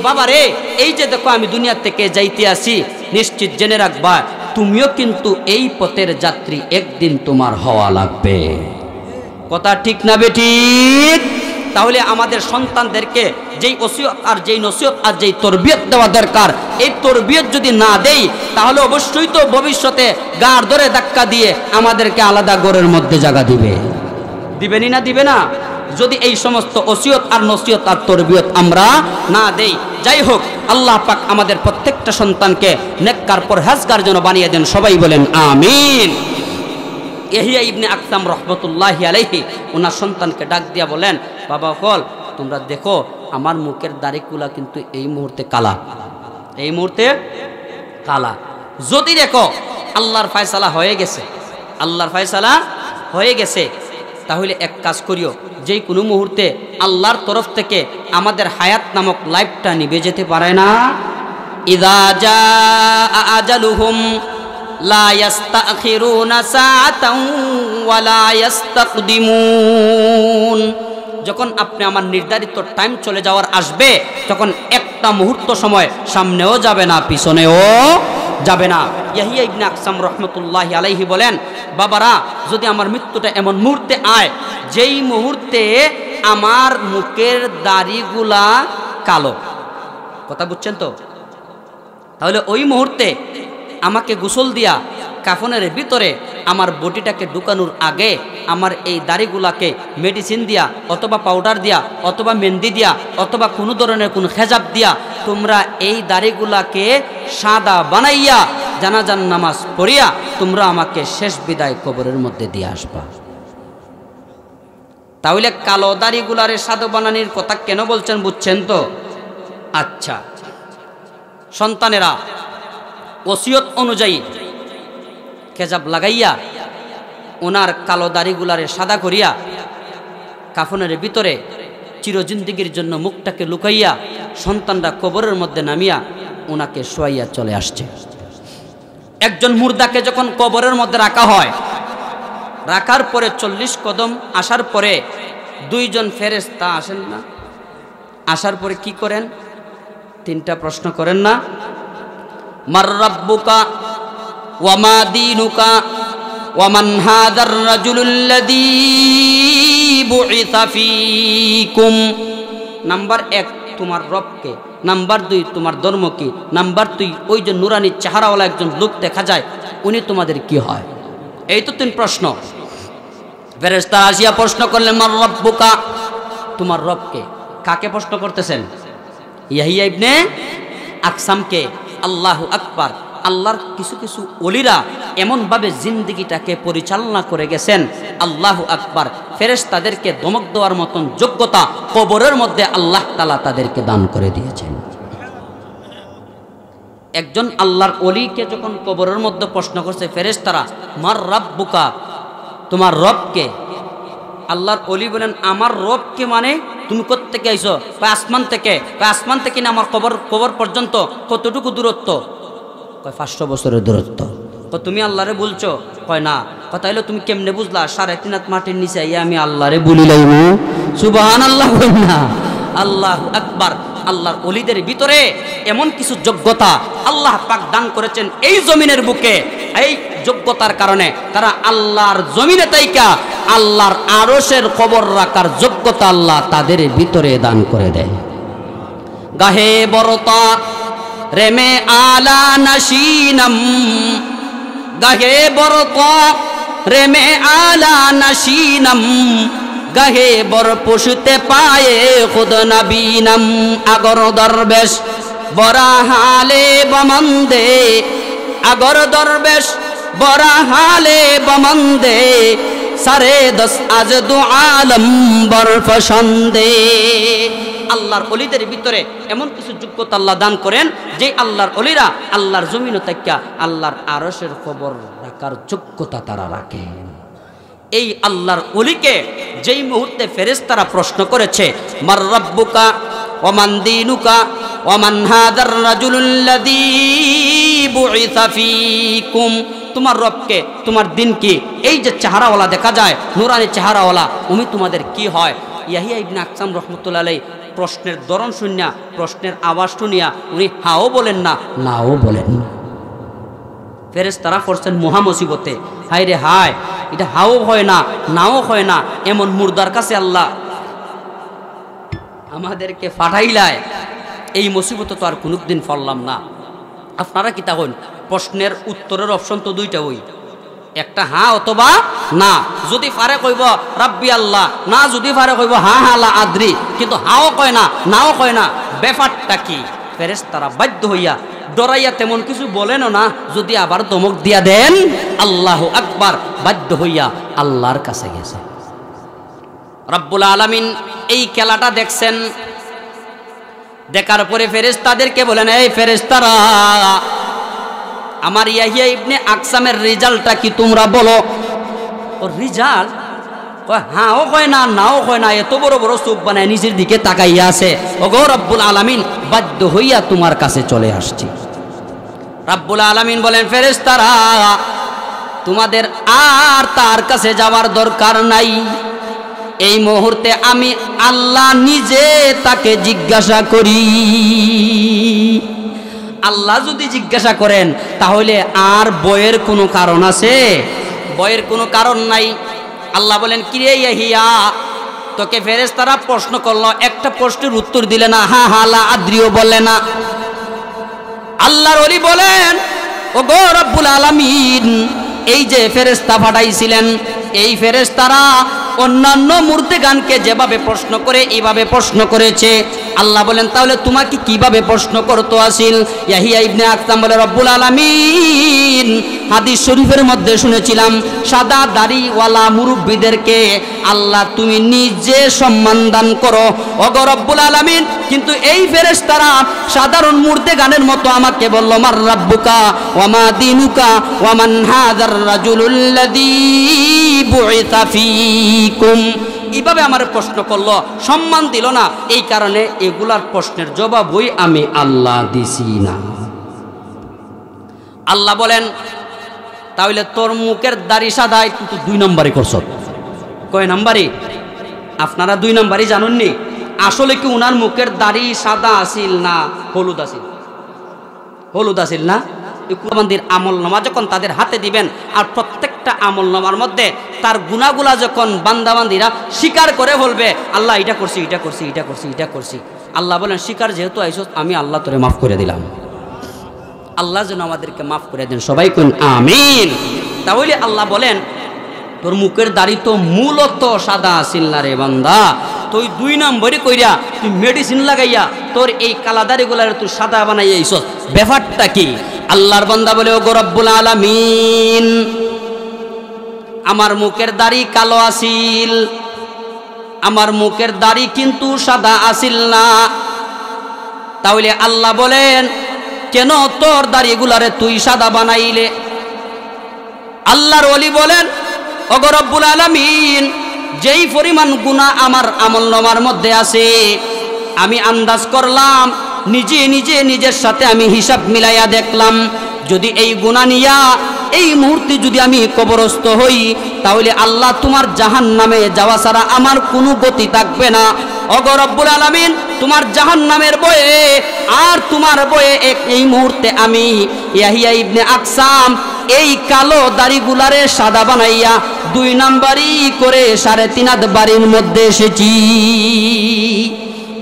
बाबा रे এই যে দেখো আমি দুনিয়া থেকে যাইতে আসি, নিশ্চিত জেনে রাখবা তুমিও কিন্তু এই পথের যাত্রী, একদিন তোমার হওয়া লাগবে। কথা ঠিক না বেঠিক? তাহলে আমাদের সন্তানদেরকে যেই ওসিয়ত আর যেই নসিহত আর যেই তরবিয়ত দেওয়া দরকার, এই তরবিয়ত যদি না দেই তাহলে অবশ্যই তো ভবিষ্যতে গাড় ধরে ধাক্কা দিয়ে আমাদেরকে আলাদা ঘরের মধ্যে জায়গা দিবে। দিবেনি না দিবে না? যদি এই সমস্ত ওসিয়ত আর নসিহত আর তরবিয়ত আমরা না দেই। যাই হোক, আল্লাহ পাক আমাদের প্রত্যেকটা সন্তানকে নেককার পরহেজগার যেন বানিয়ে দেন, সবাই বলেন আমিন। ইয়াহিয়া ইবনে আকসাম রহমতুল্লাহি আলাইহি ওনার সন্তানকে ডাক দিয়া বলেন, বাবা কল তোমরা দেখো আমার মুখের দাড়িগুলা কিন্তু এই মুহূর্তে কালা, এই মুহূর্তে কালা। যদি দেখো আল্লাহর ফয়সালা হয়ে গেছে, আল্লাহর ফয়সালা হয়ে গেছে, তাহলে এক কাজ করিও, যেই কোনো মুহূর্তে আল্লাহর তরফ থেকে আমাদের হায়াত নামক লাইফটা নিভে যেতে পারে না। ইযা জাআ আজালুহুম লা ইস্তাখিরুনা সাআতান ওয়া লা ইস্তাকদিমুন। যখন আপনি আমার নির্ধারিত টাইম চলে যাওয়ার আসবে, তখন একটা মুহূর্ত সময় সামনেও যাবে না, পিছনেও যাবে না। ইয়াহিয়া ইবনে আকসাম রহমতুল্লাহি আলাইহি বলেন, বাবারা যদি আমার মৃত্যুটা এমন মুহূর্তে আয় যেই মুহূর্তে আমার মুখের দাড়িগুলা কালো, কথা বুঝছেন তো? তাহলে ওই মুহূর্তে আমাকে গোসল দিয়া কাফনের ভিতরে আমার বডিটাকে ঢুকানোর আগে আমার এই দাড়িগুলাকে মেডিসিন দিয়া অথবা পাউডার দিয়া অথবা মেহেন্দি দিয়া অথবা কোনো ধরনের কোনো খেজাব দিয়া তোমরা এই দাড়িগুলাকে সাদা বানাইয়া জানাজান নামাজ পড়িয়া তোমরা আমাকে শেষ বিদায় কবরের মধ্যে দিয়ে আসবা। তাহলে কালো দাড়িগুলারে সাদা বানানির কথা কেন বলছেন বুঝছেন তো? আচ্ছা, সন্তানেরা ওসিয়ত অনুযায়ী খেজাব লাগাইয়া ওনার কালো দাড়িগুলারে সাদা করিয়া কাফনের ভিতরে চিরজিন্দিগির জন্য মুখটাকে লুকাইয়া সন্তানরা কবরের মধ্যে নামিয়া ওনাকে শোয়াইয়া চলে আসছে। একজন মুর্দাকে যখন কবরের মধ্যে রাখা হয়, রাখার পরে 40 কদম আসার পরে দুইজন ফেরেশতা আসেন না? আসার পরে কি করেন? 3টা প্রশ্ন করেন না? মার রাব্বুকা ওয়া মা দীনুকা ওয়া মান হাযার রাজুলুল্লাযী বুইসা ফীকুম। নাম্বার 1 তোমার রবকে, নাম্বার 2 তোমার ধর্ম কি, নাম্বার 3 ওই যে নুরানি চেহারাওয়ালা একজন লোক দেখা যায় উনি তোমাদের কি হয়। এই তো 3 প্রশ্ন। ফেরেশতা আসিয়া প্রশ্ন করলেন মার রব্বুকা, তোমার রবকে। কাকে প্রশ্ন করতেছেন? ইয়াহিয়া ইবনে আকসামকে। আল্লাহু আকবার। আল্লাহর কিছু কিছু ওলিরা এমনভাবে জিন্দেগিটাকে পরিচালনা করে গেছেন, আল্লাহু আকবার। ফেরেশতাদেরকে ধমক দেওয়ার মতন যোগ্যতা কবরের মধ্যে আল্লাহ তাআলা তাদেরকে দান করে দিয়েছেন। একজন আল্লাহর ওলিকে যখন কবরের মধ্যে প্রশ্ন করছে ফেরেশতারা, মার রাব্বুকা, তোমার রবকে। আল্লাহর ওলি বলেন, আমার রবকে মানে তুমি কোত্থেকে আইছো? আসমান থেকে। আসমান থেকে না আমার কবর পর্যন্ত কতটুকু দূরত্ব? 500 বছরের দূরত্ব। তুমি আল্লাহরে বলছো? কয় না। তাইলে তুমি কেমনে বুঝলা 3.5 হাত মাটির নিচে আইয়া আমি আল্লাহরে বলি লাইমু? সুবহানাল্লাহ বলেন না। আল্লাহু আকবার। আল্লাহর ওলিদের ভিতরে এমন কিছু যোগ্যতা আল্লাহ পাক দান করেছেন এই জমিনের বুকে। এই যোগ্যতার কারণে তারা আল্লাহর জমিনে তাইকা আল্লাহর আরশের খবর রাখার যোগ্যতা আল্লাহ তাদের ভিতরে দান করে দেয়। গাহে বরতা রেমে আলা নাশিনম, গাহে বরতা রেমে আলা নাশিনম, গাহে বর পুষতে পায়ে খুদ নবীনম। আগর দরবেশ বরা হালে বমন্দে, আগর দরবেশ বরা হালে বমন্দে, সারে 10 আজ দু আলম বর পছন্দে। আল্লাহর ওলিদের ভিতরে এমন কিছু যোগ্যতা আল্লাহ দান করেন যে আল্লাহর ওলিরা আল্লাহর জমিন তাইকা আল্লাহর আরশের খবর রাখার যোগ্যতা তারা রাখেন। এই আল্লাহর ওলিকে যেই মুহূর্তে ফেরেশতারা প্রশ্ন করেছে মার রাব্বুকা ওয়া মান দীনুকা ওয়া মান হাদার রাজুলুল্লাযী বুইসা ফীকুম, তোমার রবকে, তোমার দিন কি? এই যে চেহারাওয়ালা দেখা যায়, নুরানি চেহারাওয়ালা, উনি তোমাদের কি হয়? ইয়াহিয়া ইবনে আকসাম রাহমাতুল্লাহ আলাইহি প্রশ্নের ধরন শুনিয়া, প্রশ্নের আওয়াজ শুনিয়া উনি হাও বলেন না, নাও বলেন না। ফেরেশতারা পড়ছেন মহা মুসিবতে। হায় রে হায়, এটা হাও হয় না, নাও হয় না, এমন মুর্দার কাছে আল্লাহ আমাদেরকে পাঠাইলায়। এই মুসিবত তো আর কোনোদিন পড়লাম না। আপনারা কি তখন প্রশ্নের উত্তরের অপশন তো 2টা, ওই একটা হ্যাঁ অথবা না। যদি পারে কইব রাব্বি আল্লাহ, না যদি পারে কইব হা হা লা আদ্রি, কিন্তু হাও কয় না, নাও কয় না। ব্যাপারটা কি? ফেরেশতারা বাধ্য হইয়া ডরাইয়া তেমন কিছু বলেনও না, যদি আবার ধমক দিয়া দেন। আল্লাহু আকবার। বাধ্য হইয়া আল্লাহর কাছে গেছে। রব্বুল আলামিন এই খেলাটা দেখছেন। দেখার পরে ফেরেশতাদেরকে বলেন, এই ফেরেশতারা, আমার ইয়াহিয়া ইবনে আকসামের রেজাল্টটা কি তোমরা বলো। ও রেজাল্ট? হ্যাঁ ও কয় না, নাও কয় না, এত বড় বড় চোখ বানায় নিচের দিকে তাকাইয়া আছে। ওগো রব্বুল আলামিন, বাধ্য হইয়া তোমার কাছে চলে আসছি। রব্বুল আলামিন বলেন, ফেরেশতারা, তোমাদের আর তার কাছে যাওয়ার দরকার নাই। এই মুহূর্তে আমি আল্লাহ নিজে তাকে জিজ্ঞাসা করি। আল্লাহ যদি জিজ্ঞাসা করেন তাহলে আর বয়ের কোনো কারণ আছে? বয়ের কোনো কারণ নাই। আল্লাহ বলেন, কিরে ইয়াহিয়া, তোকে ফেরেশতারা প্রশ্ন করলো, একটা প্রশ্নের উত্তর দিলে না, হা হা লা আদ্রিও বললে না। আল্লাহর ওলি বলেন, ওগো রব্বুল আলামিন, এই যে ফেরেশতা পাঠাইছিলেন, এই ফেরেশতারা অন্যান্য মূর্তিগানকে যেভাবে প্রশ্ন করে এইভাবে প্রশ্ন করেছে। আল্লাহ বলেন, তাহলে তোমাকে কিভাবে প্রশ্ন করতে আসিল? ইয়াহিয়া ইবনে আকসাম বলে, রব্বুল আলামিন, হাদিস শরীফের মধ্যে শুনেছিলাম সাদা দাড়িওয়ালা মুরব্বীদেরকে আল্লাহ তুমি নিজে সম্মান দান করো। ওগো রব্বুল আলামিন, কিন্তু এই ফেরেশতারা সাধারণ মূর্তিগানের মতো আমাকে বলল, মার রাব্বুকা ওয়া মা দীনুকা ওয়া মান হাযার রাজুলুল্লাযী বুইসা ফীকুম, এইভাবে আমার প্রশ্ন করলো, সম্মান দিল না। এই কারণে এগুলার প্রশ্নের জবাবই আমি আল্লাহ দিছি না। আল্লাহ বলেন, তাহলে তোর মুখের দাড়ি সাদাই তুই 2 নম্বরই করছ। কয় নম্বরই? আপনারা 2 নম্বরই জানেননি। আসলে কি উনার মুখের দাড়ি সাদা আসিল না হলুদ আসিল? হলুদ আসিল না? কুরবানির আমল নামা যখন তাদের হাতে দিবেন, আর প্রত্যেকটা আমল নামার মধ্যে তার গুনাহগুলা যখন বান্দাবান্দিরা স্বীকার করে বলবে, আল্লাহ এটা করছি, এটা করছি, এটা করছি, এটা করছি, আল্লাহ বলেন, স্বীকার যেহেতু আইছো, আমি আল্লাহ তোরে মাফ করে দিলাম। আল্লাহ যেন আমাদেরকে মাফ করে দেন। সবাই কোন আমিন। তাহলে আল্লাহ বলেন তোর মুখের দাড়ি তো মূলত সাদা আসিল না রে বান্দা, তুই 2 নম্বরে কইরা তুই মেডিসিন লাগাইয়া তোর এই কালা দাড়িগুলার তুই সাদা বানাইয়া আইছস, ব্যাপারটা কি? আল্লাহর বান্দা বলে, ওগো রব্বুল আলামিন, আমার মুখের দাড়ি কালো আসিল, আমার মুখের দাড়ি কিন্তু সাদা আসিল না। তাহলে আল্লাহ বলেন কেন তোর দাড়িগুলারে তুই সাদা বানাইলে? আল্লাহর ওলি বলেন, ওগো রব্বুল আলামিন, যেই পরিমাণ গুনাহ আমার আমলনামার মধ্যে আছে, আমি আন্দাজ করলাম, নিজের সাথে আমি হিসাব মিলাইয়া দেখলাম, যদি এই গুনাহ নিয়া এই মুহূর্তে যদি আমি কবরস্থ হই, তাহলে আল্লাহ তোমার জাহান্নামে যাওয়া ছাড়া আমার কোনো গতি থাকবে না। ওগো রব্বুল আলামিন, তোমার জাহান্নামের বয়ে আর তোমার বয়ে এই মুহূর্তে আমি ইয়াহিয়া ইবনে আকসাম এই কালো দাড়িগুলারে সাদা বানাইয়া 2 নাম্বারি করে 3.5 হাত বাড়ির মধ্যে এসেছি।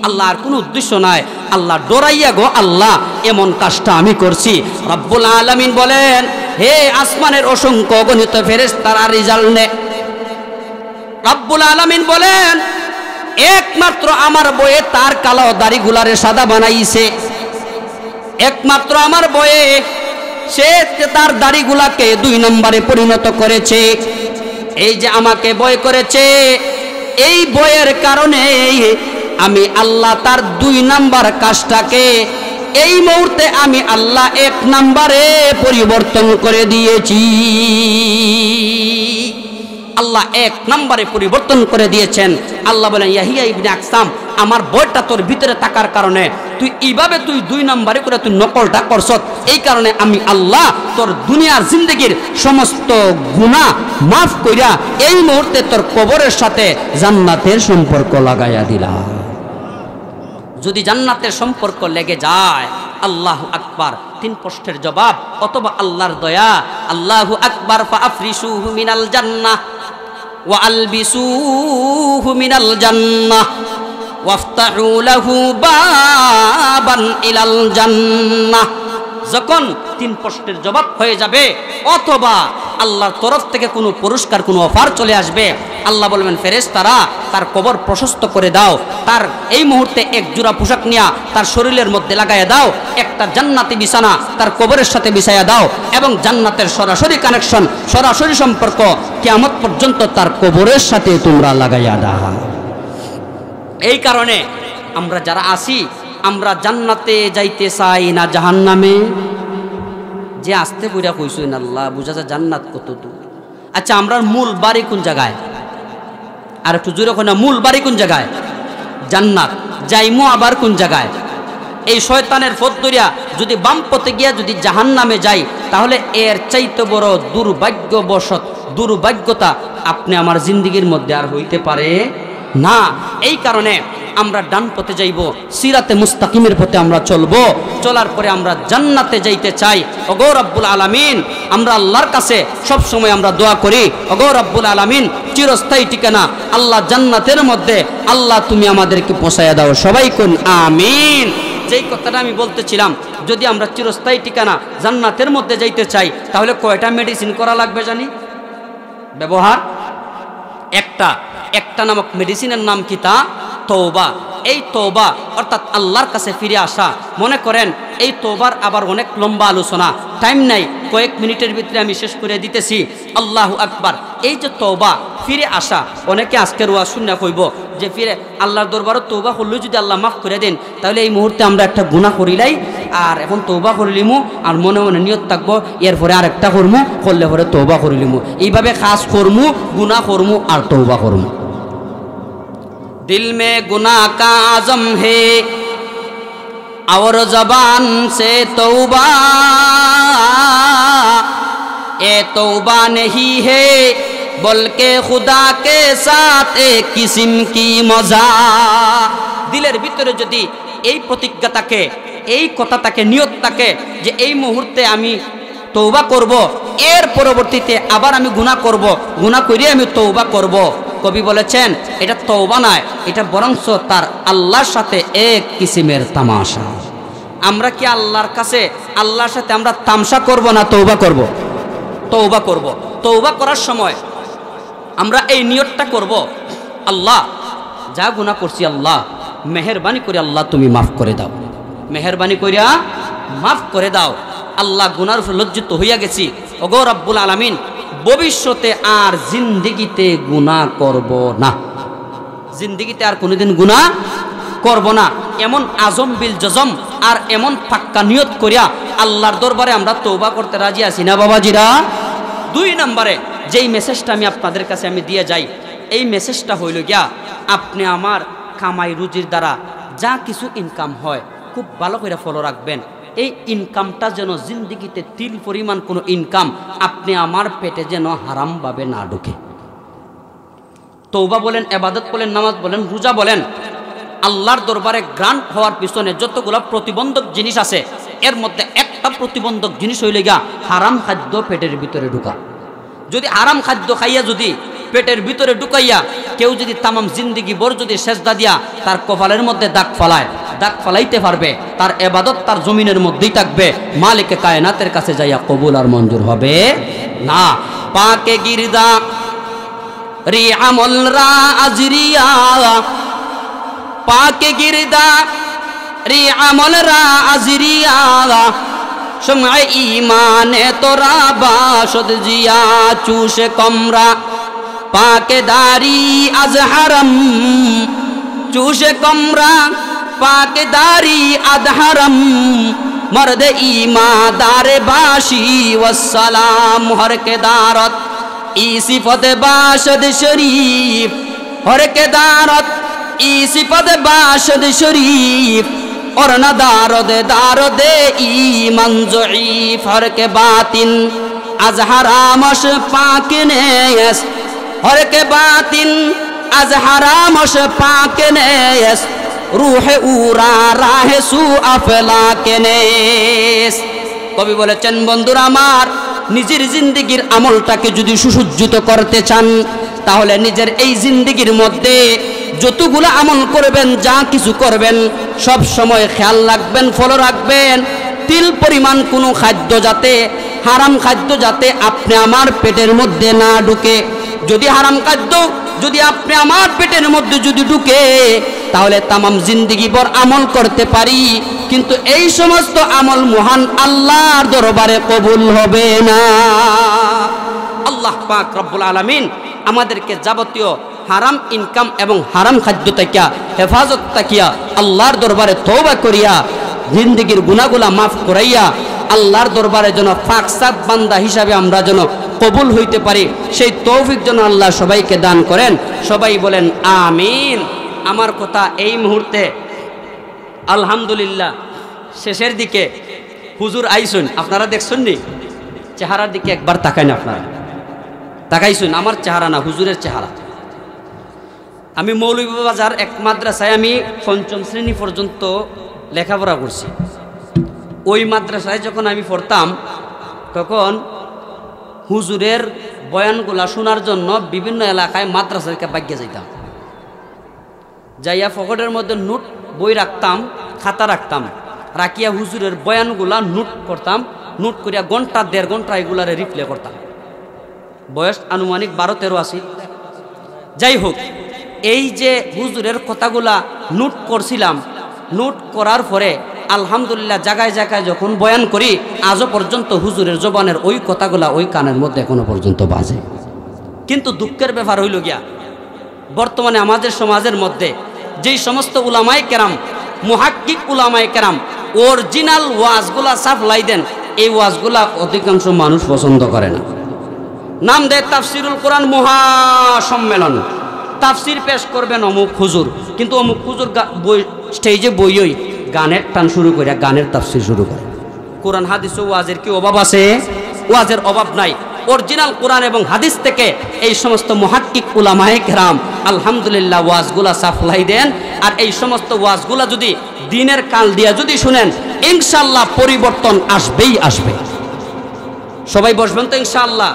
আল্লাহর কোনো উদ্দেশ্য নাই, আল্লাহ ডরাইয়া গো আল্লাহ এমন কাজটা আমি করছি। রব্বুল আলামিন বলেন, হে আসমানের অসংখ্য অগণিত ফেরেশতারা রেজাল্ট নে। রব্বুল আলামিন বলেন, একমাত্র আমার বয়ে তার কালো দাড়িগুলারে সাদা বানাইছে, একমাত্র আমার বয়ে সে তার দাড়িগুলাকে 2 নম্বরে পরিণত করেছে। এই যে আমাকে বয় করেছে, এই বয়ের কারণে আমি আল্লাহ তার 2 নাম্বার কাজটাকে এই মুহূর্তে আমি আল্লাহ 1 নম্বরে পরিবর্তন করে দিয়েছি। আল্লাহ 1 নম্বরে পরিবর্তন করে দিয়েছেন। আল্লাহ বলেন, ইয়াহিয়া ইবনে আকসাম, আমার বয়টা তোর ভিতরে থাকার কারণে তুই এইভাবে 2 নম্বরে করে তুই নকলটা করছত, এই কারণে আমি আল্লাহ তোর দুনিয়ার জিন্দগির সমস্ত গুনাহ মাফ কইরা এই মুহূর্তে তোর কবরের সাথে জান্নাতের সম্পর্ক লাগাইয়া দিলাম। যদি জান্নাতের সম্পর্ক লেগে যায়, আল্লাহু আকবার 3 প্রশ্নের জবাব, অথবা আল্লাহর দয়া। আল্লাহু আকবার, ফাআফরিশুহু মিনাল জান্নাহ ওয়া আলবিসুহু মিনাল জান্নাহ ওয়াফতাহু লাহু বাবান ইলাল জান্নাহ। যখন 3 প্রশ্নের জবাব হয়ে যাবে, অথবা আল্লাহর তরফ থেকে কোনো পুরস্কার, কোনো অফার চলে আসবে, আল্লাহ বলবেন, ফেরেশতারা তার কবর প্রশস্ত করে দাও, তার এই মুহূর্তে 1 জোড়া পোশাক নিয়া তার শরীরের মধ্যে লাগাইয়া দাও, একটা জান্নাতি বিছানা তার কবরের সাথে বিছাইয়া দাও, এবং জান্নাতের সরাসরি কানেকশন, সরাসরি সম্পর্ক কিয়ামত পর্যন্ত তার কবরের সাথে তোমরা লাগাইয়া দাও। এই কারণে আমরা যারা আসি, আমরা জান্নাতে যাইতে চাই না জাহান্নামে? যে আসতে বুঝা কইছই না আল্লাহ, বুঝা যায় জান্নাত কত দূর। আচ্ছা, আমরা মূল বাড়ি কোন জায়গায়? আর একটু জোরে কই না, মূল বাড়ি কোন জায়গায়? জান্নাত। যাইমু আবার কোন জায়গায়? এই শয়তানের পথ ধরিয়া যদি বাম পথে গিয়া যদি জাহান্নামে যাই, তাহলে এর চাইতে বড় দুর্ভাগ্যবশত, দুর্ভাগ্যতা আপনি আমার জিন্দেগির মধ্যে আর হইতে পারে না। এই কারণে আমরা ডান পথে যাইব, সিরাতে মুস্তাকিমের পথে আমরা চলবো, চলার পরে আমরা জান্নাতে যাইতে চাই। ওগো রব্বুল আলামিন, আমরা আল্লাহর কাছে সব সময় আমরা দোয়া করি, ওগো রব্বুল আলামিন, চিরস্থায়ী ঠিকানা আল্লাহ জান্নাতের মধ্যে আল্লাহ তুমি আমাদেরকে পৌঁছায়া দাও। সবাই কোন আমিন। যেই কথাটা আমি বলতেছিলাম, যদি আমরা চিরস্থায়ী ঠিকানা জান্নাতের মধ্যে যাইতে চাই, তাহলে কয়টা মেডিসিন করা লাগবে জানি? ব্যবহার একটা নামক মেডিসিনের নাম কি? তা তওবা। এই তওবা অর্থাৎ আল্লাহর কাছে ফিরে আসা। মনে করেন এই তওবার আবার অনেক লম্বা আলোচনা, টাইম নাই, কয়েক মিনিটের ভিতরে আমি শেষ করে দিতেছি। আল্লাহু আকবার। এই যে তওবা, ফিরে আসা, অনেকে আজকের ওয়াজ শুনে কইব যে ফিরে আল্লাহর দরবারে তওবা করলে যদি আল্লাহ মাফ করে দেন, তাহলে এই মুহূর্তে আমরা একটা গুনাহ করিলাই, আর এখন তওবা করিলিমু, আর মনে মনে নিয়ত থাকবো এরপরে আরেকটা করমু, করলে পরে তওবা করিলিমু। এইভাবে খাস করমু, গুনাহ করমু আর তওবা করমু। दिल में गुनाह का आज़म है और ज़बान से तौबा, ये तौबा नहीं है बल्कि खुदा के साथ एक किस्म की मजा। दिलेर ভিতরে যদি এই প্রতিজ্ঞা থাকে, এই কথা থাকে, নিয়ত থাকে যে এই মুহূর্তে আমি তওবা করব, এর পরবর্তীতে আবার আমি গুনাহ করব, গুনাহ করে আমি তওবা করব। কবি বলেছেন এটা তওবা নয়, এটা বরঞ্চ তার আল্লাহর সাথে এক কিসিমের তামাশা। আমরা কি আল্লাহর কাছে, আল্লাহর সাথে আমরা তামসা করব না তওবা করব? তওবা করব। তওবা করার সময় আমরা এই নিয়তটা করব, আল্লাহ যা গুনাহ করছি আল্লাহ মেহেরবানি করে আল্লাহ তুমি মাফ করে দাও, মেহেরবানি করিয়া মাফ করে দাও। আল্লাহ গুনার উপর লজ্জিত হইয়া গেছি, ওগো রব্বুল আলামিন ভবিষ্যতে আর জিন্দেগিতে গুনাহ করব না, জিন্দেগিতে আর কোনোদিন গুনাহ করব না, এমন আজম বিল জজম আর এমন পাক্কা নিয়ত করিয়া আল্লাহর দরবারে আমরা তওবা করতে রাজি আছি না বাবাজিরা। 2 নম্বরে যেই মেসেজটা আমি আপনাদের কাছে আমি দিয়ে যাই, এই মেসেজটা হইল গিয়া আপনি আমার কামাই রুজির দ্বারা যা কিছু ইনকাম হয় খুব ভালো করে ফলো রাখবেন। এই ইনকামটা যেন জিন্দেগিতে তিল পরিমাণ কোনো ইনকাম আপনি আমার পেটে যেন হারামভাবে না ঢুকে। তওবা বলেন, ইবাদত বলেন, নামাজ বলেন, রোজা বলেন, আল্লাহর দরবারে গ্রান্ট হওয়ার পিছনে যতগুলো প্রতিবন্ধক জিনিস আছে এর মধ্যে একটা প্রতিবন্ধক জিনিস হইলে গিয়া হারাম খাদ্য পেটের ভিতরে ঢুকা। যদি হারাম খাদ্য খাইয়া যদি পেটের ভিতরে ঢুকাইয়া কেউ যদি তামাম জিন্দেগি ভর যদি সেজদা দিয়া তার কপালের মধ্যে দাগ ফালায়, দাগ ফালাইতে পারবে, তার ইবাদত তার জমিনের মধ্যেই থাকবে, মালিকে কায়নাতের কাছে যাইয়া কবুল আর মঞ্জুর হবে না। পাকে গিরদা রি আমল রা আজরিয়া, পাকে গিরদা রি আমল রা আজরিয়া, সময় ইমানে তোরা বাসদ জিয়া চুষে কমরা, পাকে দারি আজ হারাম চুষে কমরা, পাকে দারি আদ হারাম মর্দ ইমাদারে বাসি ওয়াসসালাম হর কে দারত ই সিফত বাসদ শরীফ, হর কে দারত ই সিফত বাসদ শরীফ और न दारद ईमान ज़ईफ़ हर के बातिन अज हरामश पाक नेस, हर के बातिन अज हरामश पाक नेस, रूह उरा राह सु अफला के नेस। कवि বলেছেন বন্ধুরা আমার, নিজের জিন্দেগির আমলটাকে যদি সুসজ্জিত করতে চান তাহলে নিজের এই জিন্দেগির মধ্যে যতগুলো আমল করবেন, যা কিছু করবেন সব সময় খেয়াল রাখবেন, ফলো রাখবেন তিল পরিমাণ কোনো খাদ্য যাতে, হারাম খাদ্য যাতে আপনি আমার পেটের মধ্যে না ঢুকে। যদি হারাম খাদ্য যদি আপনি আমার পেটের মধ্যে যদি ঢুকে তাহলে তামাম জিন্দেগি ভর আমল করতে পারি, কিন্তু এই সমস্ত আমল মহান আল্লাহর দরবারে কবুল হবে না। আল্লাহ পাক রব্বুল আলামিন আমাদেরকে যাবতীয় হারাম ইনকাম এবং হারাম খাদ্য থেকে হেফাজত তাকিয়া আল্লাহর দরবারে তওবা করিয়া জিন্দেগির গুনাহগুলা মাফ করাইয়া আল্লাহর দরবারে যেন পাকসাদ বান্দা হিসাবে আমরা যেন কবুল হইতে পারি, সেই তৌফিক যেন আল্লাহ সবাইকে দান করেন। সবাই বলেন আমিন। আমার কথা এই মুহূর্তে আলহামদুলিল্লাহ শেষের দিকে। হুজুর আইসুন, আপনারা দেখছেন নি চেহারার দিকে একবার তাকাইন, আপনারা তাকাইছুন, আমার চেহারা না হুজুরের চেহারা। আমি মৌলভীবাজার এক মাদ্রাসায় আমি 5ম শ্রেণী পর্যন্ত লেখাপড়া করছি। ওই মাদ্রাসায় যখন আমি পড়তাম তখন হুজুরের বয়ানগুলা শোনার জন্য বিভিন্ন এলাকায় মাদ্রাসাকে বাগ্যে যাইতাম, যাইয়া পকেটের মধ্যে নোট বই রাখতাম, খাতা রাখতাম, রাখিয়া হুজুরের বয়ানগুলা নোট করতাম, নোট করিয়া ঘন্টা 1.5 ঘন্টা এগুলারে রিপ্লে করতাম। বয়স আনুমানিক 12-13 আসি। যাই হোক, এই যে হুজুরের কথাগুলা নোট করছিলাম, নোট করার পরে আলহামদুলিল্লাহ জায়গায় জায়গায় যখন বয়ান করি আজও পর্যন্ত হুজুরের জবানের ওই কথাগুলা ওই কানের মধ্যে এখনো পর্যন্ত বাজে। কিন্তু দুঃখের ব্যাপার হইল গিয়া বর্তমানে আমাদের সমাজের মধ্যে যেই সমস্ত উলামায়ে কেরাম, মুহাক্কিক উলামায়ে কেরাম অরিজিনাল ওয়াজগুলা সাপ্লাই দেন, এই ওয়াজগুলা অধিকাংশ মানুষ পছন্দ করে না। নাম দেয় তাফসিরুল কোরআন মহাসম্মেলন, তাফসির পেশ করবেন অমুক হুজুর, কিন্তু অমুক হুজুর বই স্টেজে বইই গানের টান শুরু করে গানের তাফসির শুরু করে। কোরআন হাদিস ও ওয়াজের কি অভাব আছে? ওয়াজের অভাব নাই। অরিজিনাল কোরআন এবং হাদিস থেকে এই সমস্ত মুহাক্কিক উলামায়ে কেরাম আলহামদুলিল্লাহ ওয়াজগুলা সাপ্লাই দেন। আর এই সমস্ত ওয়াজগুলা যদি দিনের কাল দিয়া যদি শুনেন ইনশাআল্লাহ পরিবর্তন আসবেই আসবে। সবাই বসবেন তো ইনশাআল্লাহ?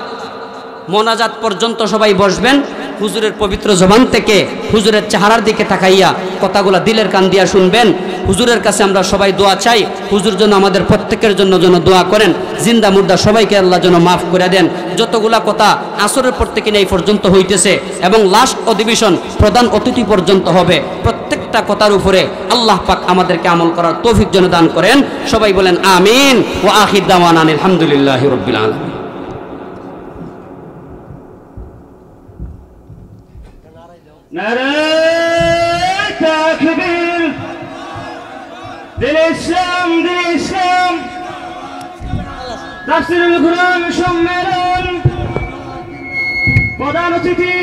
মোনাজাত পর্যন্ত সবাই বসবেন। হুজুরের পবিত্র জবান থেকে হুজুরের চেহারার দিকে তাকাইয়া কথাগুলা দিলের কান দিয়া শুনবেন। হুজুরের কাছে আমরা সবাই দোয়া চাই, হুজুর যেন আমাদের প্রত্যেকের জন্য দোয়া করেন। জিন্দা মুর্দা সবাইকে আল্লাহ যেন মাফ করে দেন। যতগুলা কথা আসরের পর থেকে এই পর্যন্ত হইতেছে এবং লাস্ট অধিবেশন প্রধান অতিথি পর্যন্ত হবে, প্রত্যেকটা কথার উপরে আল্লাহ পাক আমাদেরকে আমল করার তৌফিক যেন দান করেন। সবাই বলেন আমিন। ওয়া আখির দাওয়ানা আলহামদুলিল্লাহি রাব্বিল আলামিন। নারায়ে তাকবীর, দিল ইসলাম তাফসীরুল কুরআন সম্মেলন, প্রধান অতিথি